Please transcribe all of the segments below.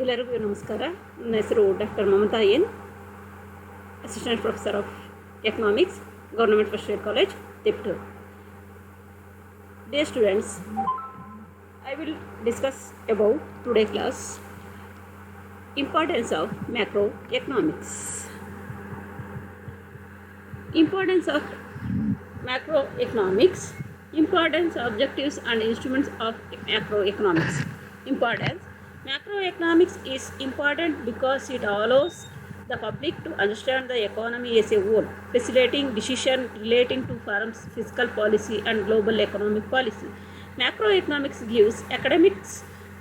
ಎಲ್ಲರಿಗೂ ನಮಸ್ಕಾರ. ನನ್ನ ಹೆಸರು doctor Mamata N, assistant professor of economics, government first year college, Tiptur. Dear students, I will discuss about today class importance of macroeconomics. Importance of macroeconomics. Importance, objectives and instruments of macroeconomics. Importance. Macroeconomics is important because it allows the public to understand the economy as a whole, facilitating decision relating to firms' fiscal policy and global economic policy. Macroeconomics gives academics,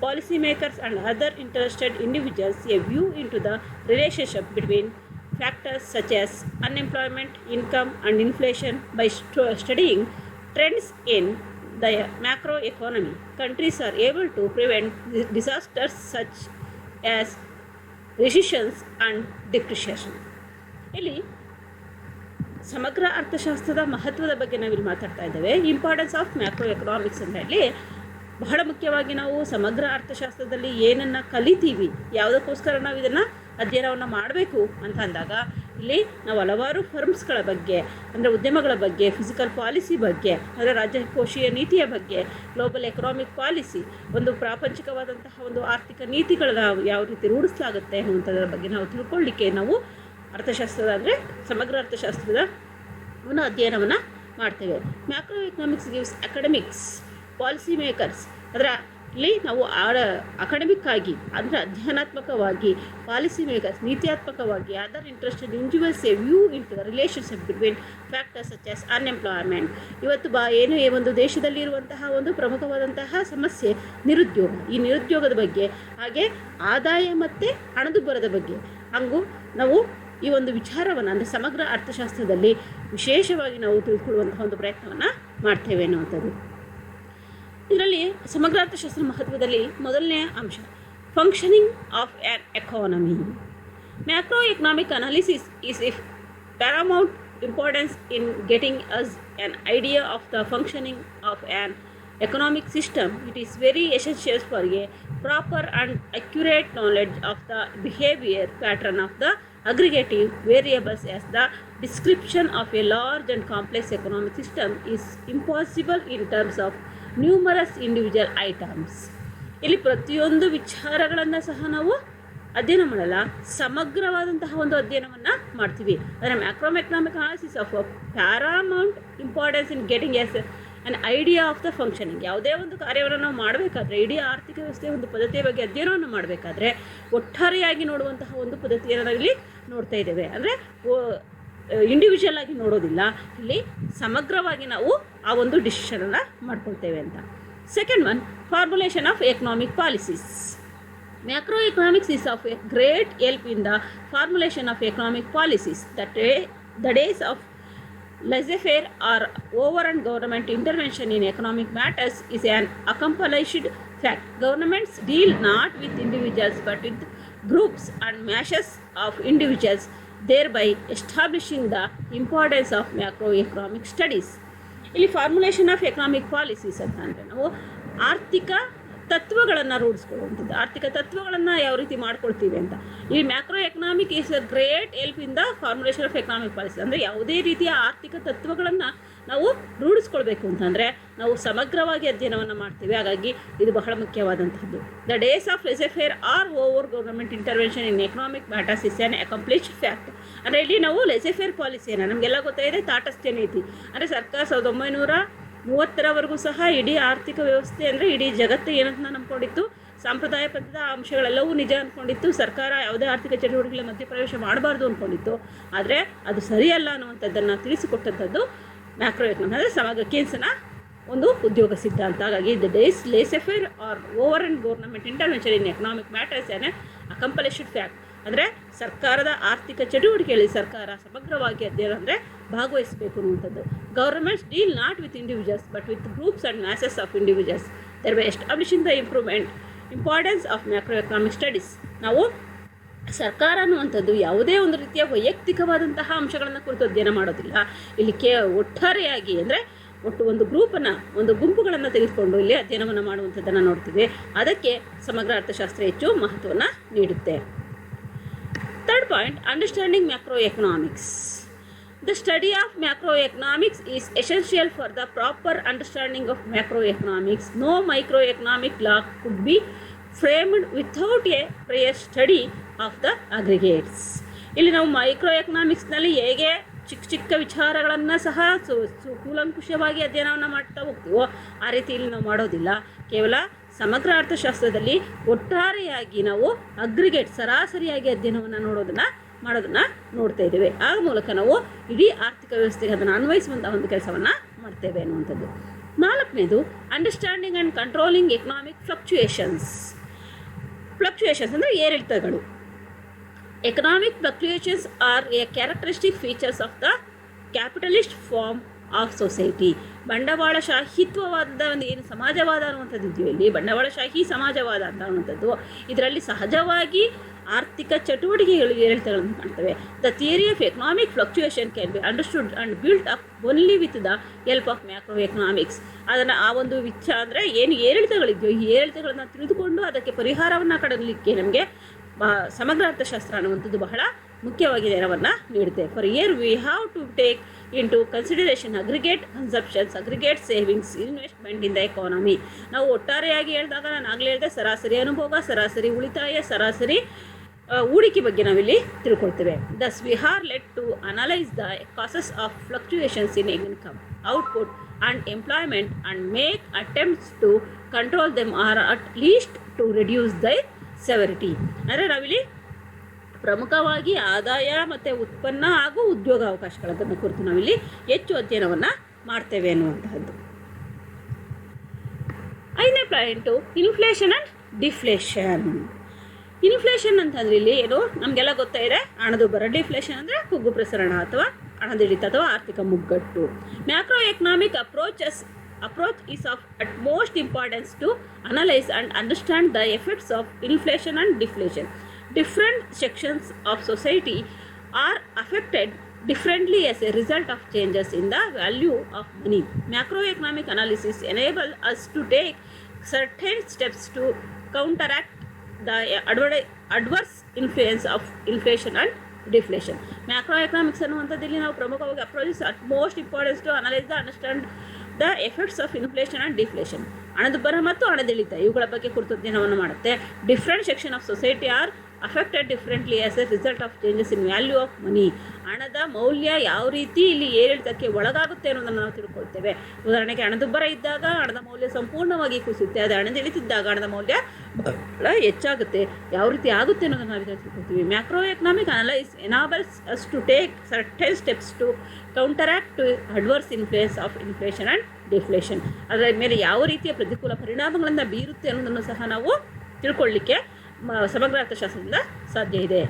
policymakers and other interested individuals a view into the relationship between factors such as unemployment, income and inflation. By studying trends in the macroeconomy, countries are able to prevent disasters such as recessions and depreciation. ಇಲ್ಲಿ ಸಮಗ್ರ ಅರ್ಥಶಾಸ್ತ್ರದ ಮಹತ್ವದ ಬಗ್ಗೆ ನಾವಿಲ್ಲಿ ಮಾತಾಡ್ತಾ ಇದ್ದೇವೆ. Importance of macro economics ಅಂತ ಹೇಳಿ ಬಹಳ ಮುಖ್ಯವಾಗಿ ನಾವು ಸಮಗ್ರ ಅರ್ಥಶಾಸ್ತ್ರದಲ್ಲಿ ಏನನ್ನು ಕಲಿತೀವಿ, ಯಾವುದಕ್ಕೋಸ್ಕರ ನಾವು ಇದನ್ನು ಅಧ್ಯಯನವನ್ನು ಮಾಡಬೇಕು ಅಂತ ಅಂದಾಗ ಇಲ್ಲಿ ನಾವು ಹಲವಾರು ಫರ್ಮ್ಸ್ಗಳ ಬಗ್ಗೆ, ಅಂದರೆ ಉದ್ಯಮಗಳ ಬಗ್ಗೆ, ಫಿಸಿಕಲ್ ಪಾಲಿಸಿ ಬಗ್ಗೆ, ಅಂದರೆ ರಾಜ್ಯಕೋಶೀಯ ನೀತಿಯ ಬಗ್ಗೆ, ಗ್ಲೋಬಲ್ ಎಕನಾಮಿಕ್ ಪಾಲಿಸಿ, ಒಂದು ಪ್ರಾಪಂಚಿಕವಾದಂತಹ ಒಂದು ಆರ್ಥಿಕ ನೀತಿಗಳನ್ನ ಯಾವ ರೀತಿ ರೂಢಿಸಲಾಗುತ್ತೆ ಅನ್ನುವಂಥದ್ರ ಬಗ್ಗೆ ನಾವು ತಿಳ್ಕೊಳ್ಳಿಕ್ಕೆ ನಾವು ಅರ್ಥಶಾಸ್ತ್ರದ ಅಂದರೆ ಸಮಗ್ರ ಅರ್ಥಶಾಸ್ತ್ರದ ಒಂದು ಅಧ್ಯಯನವನ್ನು ಮಾಡ್ತೇವೆ. Macro economics gives academics, policy makers, ಅದರಲ್ಲಿ ನಾವು ಅಕಾಡೆಮಿಕ್ ಆಗಿ ಅಂದರೆ ಅಧ್ಯಯನಾತ್ಮಕವಾಗಿ, ಪಾಲಿಸಿ ಮೇಕರ್ಸ್ ನೀತಿಯಾತ್ಮಕವಾಗಿ, other interested individuals a view into the relationship between factors such as unemployment. ಇವತ್ತು ಏನು ಈ ಒಂದು ದೇಶದಲ್ಲಿರುವಂತಹ ಒಂದು ಪ್ರಮುಖವಾದಂತಹ ಸಮಸ್ಯೆ ನಿರುದ್ಯೋಗ, ಈ ನಿರುದ್ಯೋಗದ ಬಗ್ಗೆ, ಹಾಗೆ ಆದಾಯ ಮತ್ತು ಹಣದುಬ್ಬರದ ಬಗ್ಗೆ ಹಾಗೂ ನಾವು ಈ ಒಂದು ವಿಚಾರವನ್ನು ಅಂದರೆ ಸಮಗ್ರ ಅರ್ಥಶಾಸ್ತ್ರದಲ್ಲಿ ವಿಶೇಷವಾಗಿ ನಾವು ತಿಳ್ಕೊಳ್ಳುವಂತಹ ಒಂದು ಪ್ರಯತ್ನವನ್ನು ಮಾಡ್ತೇವೆ ಅನ್ನುವಂಥದ್ದು. ಇದರಲ್ಲಿ ಸಮಗ್ರ ಅರ್ಥಶಾಸ್ತ್ರ ಮಹತ್ವದಲ್ಲಿ ಮೊದಲನೇ ಅಂಶ functioning of an economy. Macro economic analysis is if Paramount importance in getting us an idea of the functioning of an economic system. It is very essential for a proper and accurate knowledge of the behavior pattern of the aggregative variables, as the description of a large and complex economic system is impossible in terms of numerous individual items. ಇಲ್ಲಿ ಪ್ರತಿಯೊಂದು ವಿಚಾರಗಳನ್ನು ಸಹ ನಾವು ಅಧ್ಯಯನ ಮಾಡಲ್ಲ, ಸಮಗ್ರವಾದಂತಹ ಒಂದು ಅಧ್ಯಯನವನ್ನು ಮಾಡ್ತೀವಿ. ಅಂದರೆ macroeconomic analysis of paramount importance in getting us an idea of the functioning. ಯಾವುದೇ ಒಂದು ಕಾರ್ಯವನ್ನು ನಾವು ಮಾಡಬೇಕಾದ್ರೆ, ಇಡೀ ಆರ್ಥಿಕ ವ್ಯವಸ್ಥೆಯ ಒಂದು ಪದ್ಧತಿಯ ಬಗ್ಗೆ ಅಧ್ಯಯನವನ್ನು ಮಾಡಬೇಕಾದ್ರೆ ಒಟ್ಟಾರೆಯಾಗಿ ನೋಡುವಂತಹ ಒಂದು ಪದ್ಧತಿಯನ್ನು ನಾವಿಲ್ಲಿ ನೋಡ್ತಾ ಇದ್ದೇವೆ. ಅಂದರೆ ಇಂಡಿವಿಜುವಲ್ ಆಗಿ ನೋಡೋದಿಲ್ಲ, ಇಲ್ಲಿ ಸಮಗ್ರವಾಗಿ ನಾವು ಆ ಒಂದು ಡಿಸಿಷನನ್ನು ಮಾಡ್ಕೊಳ್ತೇವೆ ಅಂತ. Second one, formulation of economic policies. Macroeconomics is of a great help in the formulation of economic policies. The days of laissez-faire or overrun government intervention in economic matters is an accomplished fact. Governments deal not with individuals but with groups and masses of individuals, thereby establishing the importance of macroeconomic studies. ಇಲ್ಲಿ formulation of economic policies ಅಂತ ಅಂದರೆ ನಾವು ಆರ್ಥಿಕ ತತ್ವಗಳನ್ನು ರೂಢಿಸ್ಕೊಳ್ಳುವಂಥದ್ದು, ಆರ್ಥಿಕ ತತ್ವಗಳನ್ನು ಯಾವ ರೀತಿ ಮಾಡ್ಕೊಳ್ತೀವಿ ಅಂತ. ಈ macro economic is a great help in the formulation of economic policy. ಅಂದರೆ ಯಾವುದೇ ರೀತಿಯ ಆರ್ಥಿಕ ತತ್ವಗಳನ್ನು ನಾವು ರೂಢಿಸ್ಕೊಳ್ಬೇಕು ಅಂತಂದರೆ ನಾವು ಸಮಗ್ರವಾಗಿ ಅಧ್ಯಯನವನ್ನು ಮಾಡ್ತೀವಿ. ಹಾಗಾಗಿ ಇದು ಬಹಳ ಮುಖ್ಯವಾದಂಥದ್ದು. The days of laissez faire or over government intervention in economic matters is an accomplished fact. ಅಂದರೆ ಇಲ್ಲಿ ನಾವು ಲೆಸೆಫೇರ್ ಪಾಲಿಸಿಯನ್ನು, ನಮಗೆಲ್ಲ ಗೊತ್ತಾಗಿದೆ ತಾಟಸ್ಥ್ಯ ನೀತಿ, ಅಂದರೆ ಸರ್ಕಾರ 1930ರವರೆಗೂ ಸಹ ಇಡೀ ಆರ್ಥಿಕ ವ್ಯವಸ್ಥೆ ಅಂದರೆ ಇಡೀ ಜಗತ್ತು ಏನಂತ ನಂಬ್ಕೊಂಡಿತ್ತು, ಸಾಂಪ್ರದಾಯಬದ್ಧ ಅಂಶಗಳೆಲ್ಲವೂ ನಿಜ ಅಂದ್ಕೊಂಡಿತ್ತು. ಸರ್ಕಾರ ಯಾವುದೇ ಆರ್ಥಿಕ ಚಟುವಟಿಕೆಗಳ ಮಧ್ಯಪ್ರವೇಶ ಮಾಡಬಾರ್ದು ಅಂದ್ಕೊಂಡಿತ್ತು. ಆದರೆ ಅದು ಸರಿಯಲ್ಲ ಅನ್ನುವಂಥದ್ದನ್ನು ತಿಳಿಸಿಕೊಟ್ಟಂಥದ್ದು ಮ್ಯಾಕ್ರೋ ಎಕನಾಮಿಕ್ಸ್, ಅಂದರೆ ಸಮಗ್ರ ಕೇನ್ಸ್ನ ಒಂದು ಉದ್ಯೋಗ ಸಿದ್ಧಾಂತ. ಹಾಗಾಗಿ the days laissez faire or over and government intervention in economic matters an accomplished fact. ಅಂದರೆ ಸರ್ಕಾರದ ಆರ್ಥಿಕ ಚಟುವಟಿಕೆಯಲ್ಲಿ ಸರ್ಕಾರ ಸಮಗ್ರವಾಗಿ ಅಧ್ಯಯನ ಅಂದರೆ ಭಾಗವಹಿಸಬೇಕು ಅನ್ನುವಂಥದ್ದು. Governments deal not with individuals but with groups and masses of individuals, thereby establishing the importance of macro economic studies. ನಾವು ಸರ್ಕಾರ ಅನ್ನುವಂಥದ್ದು ಯಾವುದೇ ಒಂದು ರೀತಿಯ ವೈಯಕ್ತಿಕವಾದಂತಹ ಅಂಶಗಳನ್ನು ಕುರಿತು ಅಧ್ಯಯನ ಮಾಡೋದಿಲ್ಲ. ಇಲ್ಲಿ ಒಟ್ಟಾರೆಯಾಗಿ ಅಂದರೆ ಒಟ್ಟು ಒಂದು ಗ್ರೂಪನ್ನು, ಒಂದು ಗುಂಪುಗಳನ್ನು ತೆಗೆದುಕೊಂಡು ಇಲ್ಲಿ ಅಧ್ಯಯನವನ್ನು ಮಾಡುವಂಥದ್ದನ್ನು ನೋಡ್ತೀವಿ. ಅದಕ್ಕೆ ಸಮಗ್ರ ಅರ್ಥಶಾಸ್ತ್ರ ಹೆಚ್ಚು ಮಹತ್ವವನ್ನು ನೀಡುತ್ತೆ. Third point, understanding macro economics. The study of macroeconomics is essential for the proper understanding of macroeconomics. No microeconomic law could be framed without a prior study of the aggregates. ಇಲ್ಲಿ ನಾವು ಮೈಕ್ರೋ ಎಕನಾಮಿಕ್ಸ್ನಲ್ಲಿ ಹೇಗೆ ಚಿಕ್ಕ ವಿಚಾರಗಳನ್ನು ಸಹ ಕೂಲಂಕುಷವಾಗಿ ಅಧ್ಯಯನವನ್ನು ಮಾಡ್ತಾ ಹೋಗ್ತೀವೋ ಆ ರೀತಿ ಇಲ್ಲಿ ನಾವು ಮಾಡೋದಿಲ್ಲ. ಕೇವಲ ಸಮಗ್ರ ಅರ್ಥಶಾಸ್ತ್ರದಲ್ಲಿ ಒಟ್ಟಾರೆಯಾಗಿ ನಾವು ಅಗ್ರಿಗೇಟ್, ಸರಾಸರಿಯಾಗಿ ಅಧ್ಯಯನವನ್ನು ಮಾಡೋದನ್ನು ನೋಡ್ತಾ ಇದ್ದೇವೆ. ಆ ಮೂಲಕ ನಾವು ಇಡೀ ಆರ್ಥಿಕ ವ್ಯವಸ್ಥೆಗೆ ಅದನ್ನು ಅನ್ವಯಿಸುವಂಥ ಒಂದು ಕೆಲಸವನ್ನು ಮಾಡ್ತೇವೆ ಅನ್ನುವಂಥದ್ದು. ನಾಲ್ಕನೇದು, understanding and controlling economic fluctuations ಅಂದರೆ ಏರಿಳಿತಗಳು. Economic fluctuations are a characteristic features of the capitalist form of society. ಬಂಡವಾಳಶಾಹಿತ್ವವಾದ ಒಂದು ಏನು ಸಮಾಜವಾದ ಅನ್ನುವಂಥದ್ದು ಇದೆಯೋ, ಇಲ್ಲಿ ಬಂಡವಾಳಶಾಹಿ ಸಮಾಜವಾದ ಅಂತ ಅನ್ನುವಂಥದ್ದು, ಇದರಲ್ಲಿ ಸಹಜವಾಗಿ ಆರ್ಥಿಕ ಚಟುವಟಿಕೆಗಳು ಏರಿಳಿತಗಳನ್ನು ಕಾಣ್ತವೆ. The theory of economic fluctuation can be understood and built up only with the help of macro economics. ಅದನ್ನು ಆ ಒಂದು ಅಂದರೆ ಏನು ಏರಿಳಿತಗಳಿದೆಯೋ ಈ ಏರಿಳಿತಗಳನ್ನು ತಿಳಿದುಕೊಂಡು ಅದಕ್ಕೆ ಪರಿಹಾರವನ್ನು ಕಡಲಿಕ್ಕೆ ನಮಗೆ ಸಮಗ್ರ ಅರ್ಥಶಾಸ್ತ್ರ ಅನ್ನುವಂಥದ್ದು ಬಹಳ ಮುಖ್ಯವಾಗಿ ನೆರವನ್ನು ನೀಡುತ್ತೆ. For year we have to take into consideration aggregate consumptions, aggregate savings, investment in the economy. ನಾವು ಒಟ್ಟಾರೆಯಾಗಿ ಹೇಳಿದಾಗ ನಾನು ಆಗಲೇ ಹೇಳಿದೆ, ಸರಾಸರಿ ಅನುಭವ, ಸರಾಸರಿ ಉಳಿತಾಯ, ಸರಾಸರಿ ಹೂಡಿಕೆ ಬಗ್ಗೆ ನಾವಿಲ್ಲಿ ತಿಳ್ಕೊಳ್ತೇವೆ. Thus we are let to analyse the causes of fluctuations in income, output and employment and make attempts to control them or at least to reduce the severity. ಅಂದರೆ ನಾವಿಲ್ಲಿ ಪ್ರಮುಖವಾಗಿ ಆದಾಯ ಮತ್ತು ಉತ್ಪನ್ನ ಹಾಗೂ ಉದ್ಯೋಗ ಅವಕಾಶಗಳನ್ನು ಕುರಿತು ನಾವಿಲ್ಲಿ ಹೆಚ್ಚು ಅಧ್ಯಯನವನ್ನು ಮಾಡ್ತೇವೆ ಅನ್ನುವಂತಹದ್ದು. 5ನೇ point, inflation and deflation. Inflation ಅಂತಂದರೆ ಇಲ್ಲಿ ಏನು ನಮಗೆಲ್ಲ ಗೊತ್ತಾ ಇದೆ, ಹಣದುಬ್ಬರ. ಡಿಫ್ಲೇಷನ್ ಅಂದರೆ ಕುಗ್ಗು ಪ್ರಸರಣ ಅಥವಾ ಹಣದಿಡಿತ ಅಥವಾ ಆರ್ಥಿಕ ಮುಗ್ಗಟ್ಟು. Macro economic approach is of utmost importance to analyze and understand the effects of inflation and deflation. Different sections of society are affected differently as a result of changes in the value of money. Macroeconomic analysis enable us to take certain steps to counteract the adverse influence of inflation and deflation. Macroeconomics ಅನ್ನುವಂಥದ್ದು ಇಲ್ಲಿ ನಾವು ಪ್ರಮುಖವಾಗಿ approach utmost importance to analyse the understand the effects of inflation and deflation. ಹಣದುಬ್ಬರ ಮತ್ತು ಹಣದಿಳಿತ ಇವುಗಳ ಬಗ್ಗೆ ಕುರಿತು ಅಧ್ಯಯನವನ್ನು ಮಾಡುತ್ತೆ. Different section of society are affected differently as a result of changes in value of money. ಹಣದ ಮೌಲ್ಯ ಯಾವ ರೀತಿ ಇಲ್ಲಿ ಏರಿಳಿತಕ್ಕೆ ಒಳಗಾಗುತ್ತೆ ಅನ್ನೋದನ್ನು ನಾವು ತಿಳ್ಕೊಳ್ತೇವೆ. ಉದಾಹರಣೆಗೆ ಹಣದುಬ್ಬರ ಇದ್ದಾಗ ಹಣದ ಮೌಲ್ಯ ಸಂಪೂರ್ಣವಾಗಿ ಕುಸಿಯುತ್ತೆ, ಅದು ಹಣದಿಳಿತಿದ್ದಾಗ ಹಣದ ಮೌಲ್ಯ ಹೆಚ್ಚಾಗುತ್ತೆ. ಯಾವ ರೀತಿ ಆಗುತ್ತೆ ಅನ್ನೋದನ್ನು ನಾವು ತಿಳ್ಕೊಳ್ತೀವಿ. Macro economic analyse enables us to take certain steps to counteract adverse influence of inflation and deflation. ಅದರ ಮೇಲೆ ಯಾವ ರೀತಿಯ ಪ್ರತಿಕೂಲ ಪರಿಣಾಮಗಳನ್ನು ಬೀರುತ್ತೆ ಅನ್ನೋದನ್ನು ಸಹ ನಾವು ತಿಳ್ಕೊಳ್ಳಿಕ್ಕೆ ಸಮಗ್ರ ಅರ್ಥಶಾಸ್ತ್ರದಿಂದ ಸಾಧ್ಯ ಇದೆ.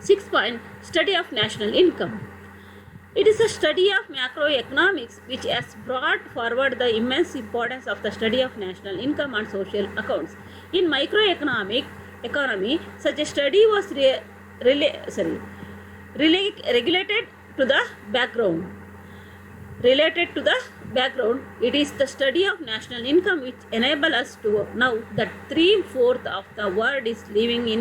6th point, study of national income. It is a study of macroeconomics which has brought forward the immense importance of the study of national income and social accounts. In microeconomic economy, such a study was related to the background. It is the study of national income which enable us to know that 3/4 of the world is living in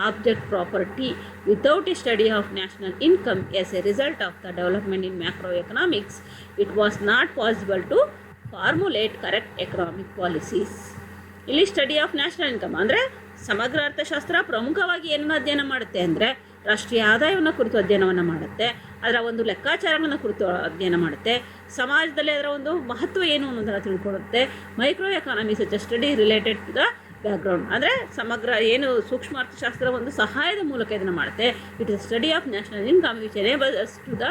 object property. Without a study of national income as a result of the development in macroeconomics, it was not possible to formulate correct economic policies. ಇಲ್ಲಿ study of national income ಅಂದರೆ ಸಮಗ್ರ ಅರ್ಥಶಾಸ್ತ್ರ ಪ್ರಮುಖವಾಗಿ ಏನನ್ನು ಅಧ್ಯಯನ ಮಾಡುತ್ತೆ ಅಂದರೆ ರಾಷ್ಟ್ರೀಯ ಆದಾಯವನ್ನು ಕುರಿತು ಅಧ್ಯಯನವನ್ನು ಮಾಡುತ್ತೆ, ಅದರ ಒಂದು ಲೆಕ್ಕಾಚಾರಗಳನ್ನು ಕುರಿತು ಅಧ್ಯಯನ ಮಾಡುತ್ತೆ, ಸಮಾಜದಲ್ಲಿ ಅದರ ಒಂದು ಮಹತ್ವ ಏನು ಅನ್ನೋದನ್ನು ತಿಳ್ಕೊಳ್ಳುತ್ತೆ. Micro economy such study related to the background ಅಂದರೆ ಸಮಗ್ರ ಏನು ಸೂಕ್ಷ್ಮ ಅರ್ಥಶಾಸ್ತ್ರ ಒಂದು ಸಹಾಯದ ಮೂಲಕ ಇದನ್ನು ಮಾಡುತ್ತೆ. It is study of national income which enables to the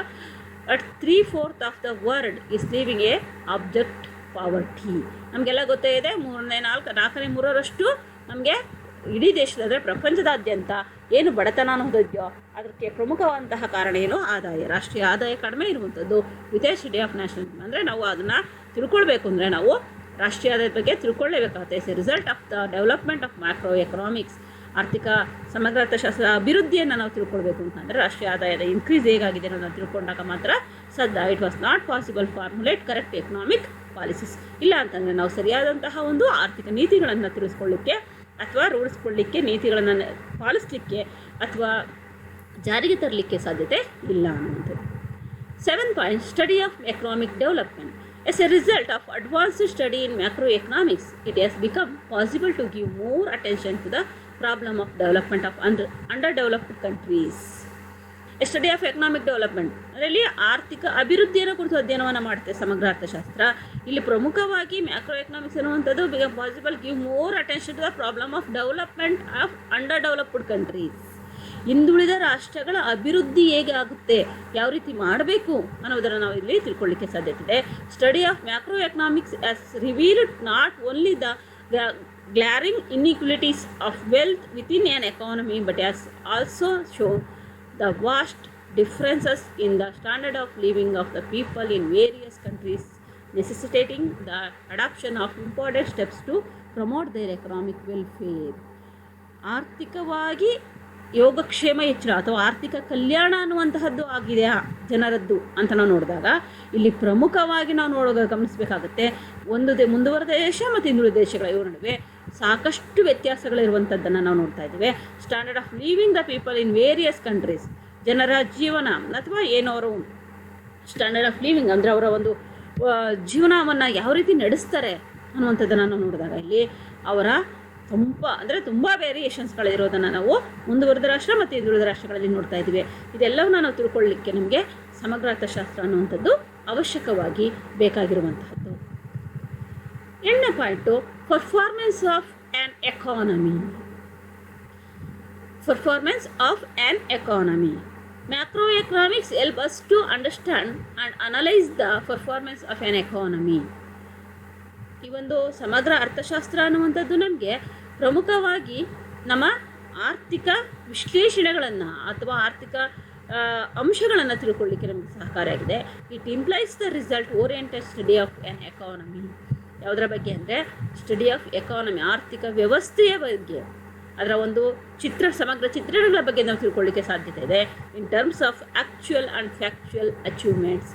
at 3/4 of the world is living a abject poverty. ನಮಗೆಲ್ಲ ಗೊತ್ತೇ ಇದೆ, 4/3 ನಮಗೆ ಇಡೀ ದೇಶದ ಅಂದರೆ ಪ್ರಪಂಚದಾದ್ಯಂತ ಏನು ಬಡತನ ಅನ್ನೋದಿದೆಯೋ ಅದಕ್ಕೆ ಪ್ರಮುಖವಾದಂತಹ ಕಾರಣ ಏನು? ಆದಾಯ. ರಾಷ್ಟ್ರೀಯ ಆದಾಯ ಕಡಿಮೆ ಇರುವಂಥದ್ದು ವಿತೌಟ್ ಸ್ಟಡಿ ಆಫ್ ನ್ಯಾಷನಲ್ ಅಂದರೆ ನಾವು ಅದನ್ನು ತಿಳ್ಕೊಳ್ಬೇಕು ಅಂದರೆ ನಾವು ರಾಷ್ಟ್ರೀಯ ಆದಾಯದ ಬಗ್ಗೆ ತಿಳ್ಕೊಳ್ಳೇಬೇಕಾಗುತ್ತೆ. Is a result of the development of macro economics. ಆರ್ಥಿಕ ಸಮಗ್ರ ಅರ್ಥಶಾಸ್ತ್ರ ಅಭಿವೃದ್ಧಿಯನ್ನು ನಾವು ತಿಳ್ಕೊಳ್ಬೇಕು ಅಂತಂದರೆ ರಾಷ್ಟ್ರೀಯ ಆದಾಯದ ಇನ್ಕ್ರೀಸ್ ಹೇಗಾಗಿದೆ ಅನ್ನೋದನ್ನು ತಿಳ್ಕೊಂಡಾಗ ಮಾತ್ರ ಸಾಧ್ಯ. It was not possible formulate correct economic policies. ಇಲ್ಲ ಅಂತಂದರೆ ನಾವು ಸರಿಯಾದಂತಹ ಒಂದು ಆರ್ಥಿಕ ನೀತಿಗಳನ್ನು ತಿಳಿಸ್ಕೊಳ್ಳಿಕ್ಕೆ ಅಥವಾ ರೂಢಿಸ್ಕೊಳ್ಳಿಕ್ಕೆ, ನೀತಿಗಳನ್ನು ಪಾಲಿಸಲಿಕ್ಕೆ ಅಥವಾ ಜಾರಿಗೆ ತರಲಿಕ್ಕೆ ಸಾಧ್ಯತೆ ಇಲ್ಲ ಅನ್ನುವಂಥದ್ದು. 7th point, study of economic development. As a result of advanced study in macroeconomics, it has become possible to give more attention to the problem of development of underdeveloped countries. A study of economic development ಅದರಲ್ಲಿ ಆರ್ಥಿಕ ಅಭಿವೃದ್ಧಿಯನ್ನು ಕುರಿತು ಅಧ್ಯಯನವನ್ನು ಮಾಡುತ್ತೆ ಸಮಗ್ರ ಅರ್ಥಶಾಸ್ತ್ರ. ಇಲ್ಲಿ ಪ್ರಮುಖವಾಗಿ ಮ್ಯಾಕ್ರೋ ಎಕನಾಮಿಕ್ಸ್ ಅನ್ನುವಂಥದ್ದು become possible give more attention to the problem of development of underdeveloped countries. ಹಿಂದುಳಿದ ರಾಷ್ಟ್ರಗಳ ಅಭಿವೃದ್ಧಿ ಹೇಗೆ ಆಗುತ್ತೆ, ಯಾವ ರೀತಿ ಮಾಡಬೇಕು ಅನ್ನೋದನ್ನು ನಾವು ಇಲ್ಲಿ ತಿಳ್ಕೊಳ್ಳಿಕ್ಕೆ ಸಾಧ್ಯತೆ ಇದೆ. Study of macro economics as revealed not only the glaring inequalities of wealth within an economy but has also shown the vast differences in the standard of living of the people in various countries, necessitating the adoption of important steps to promote their economic welfare. ಆರ್ಥಿಕವಾಗಿ ಯೋಗಕ್ಷೇಮ ಹೆಚ್ಚಳ ಅಥವಾ ಆರ್ಥಿಕ ಕಲ್ಯಾಣ ಅನ್ನುವಂತಹದ್ದು ಆಗಿದೆಯಾ ಜನರದ್ದು ಅಂತ ನಾವು ನೋಡಿದಾಗ ಇಲ್ಲಿ ಪ್ರಮುಖವಾಗಿ ನಾವು ಗಮನಿಸಬೇಕಾಗುತ್ತೆ ಮುಂದುವರೆದ ದೇಶ ಮತ್ತು ಹಿಂದುಳಿದ ದೇಶಗಳ ಇವರ ನಡುವೆ ಸಾಕಷ್ಟು ವ್ಯತ್ಯಾಸಗಳಿರುವಂಥದ್ದನ್ನು ನಾವು ನೋಡ್ತಾ ಇದ್ದೀವಿ. Standard of living the people in various countries, ಜನರ ಜೀವನ ಅಥವಾ ಏನವರು ಸ್ಟ್ಯಾಂಡರ್ಡ್ ಆಫ್ ಲಿವಿಂಗ್ ಅಂದರೆ ಅವರ ಒಂದು ಜೀವನವನ್ನು ಯಾವ ರೀತಿ ನಡೆಸ್ತಾರೆ ಅನ್ನುವಂಥದ್ದನ್ನು ನಾವು ನೋಡಿದಾಗ ಇಲ್ಲಿ ಅವರ ತುಂಬ ವೇರಿಯೇಷನ್ಸ್ಗಳಿರೋದನ್ನು ನಾವು ಮುಂದುವರೆದ ರಾಷ್ಟ್ರ ಮತ್ತು ಹಿಂದುಳಿದ ರಾಷ್ಟ್ರಗಳಲ್ಲಿ ನೋಡ್ತಾ ಇದ್ದೀವಿ. ಇದೆಲ್ಲವನ್ನ ನಾವು ತಿಳ್ಕೊಳ್ಳಿಕ್ಕೆ ನಮಗೆ ಸಮಗ್ರ ಅರ್ಥಶಾಸ್ತ್ರ ಅನ್ನುವಂಥದ್ದು ಅವಶ್ಯಕವಾಗಿ ಬೇಕಾಗಿರುವಂತಹದ್ದು. 8ನೇ point, performance of an economy. Performance of an economy. Macro economics help us to understand and analyse the performance of an economy. ಈ ಒಂದು ಸಮಗ್ರ ಅರ್ಥಶಾಸ್ತ್ರ ಅನ್ನುವಂಥದ್ದು ನಮಗೆ ಪ್ರಮುಖವಾಗಿ ನಮ್ಮ ಆರ್ಥಿಕ ವಿಶ್ಲೇಷಣೆಗಳನ್ನು ಅಥವಾ ಆರ್ಥಿಕ ಅಂಶಗಳನ್ನು ತಿಳ್ಕೊಳ್ಳಿಕ್ಕೆ ನಮಗೆ ಸಹಕಾರಿಯಾಗಿದೆ. It implies the result oriented study of an economy. ಯಾವುದರ ಬಗ್ಗೆ ಅಂದರೆ ಸ್ಟಡಿ ಆಫ್ ಎಕಾನಮಿ, ಆರ್ಥಿಕ ವ್ಯವಸ್ಥೆಯ ಬಗ್ಗೆ, ಅದರ ಒಂದು ಸಮಗ್ರ ಚಿತ್ರಣಗಳ ಬಗ್ಗೆ ನಾವು ತಿಳ್ಕೊಳ್ಳಿಕ್ಕೆ ಸಾಧ್ಯತೆ ಇದೆ. ಇನ್ terms of actual and factual achievements,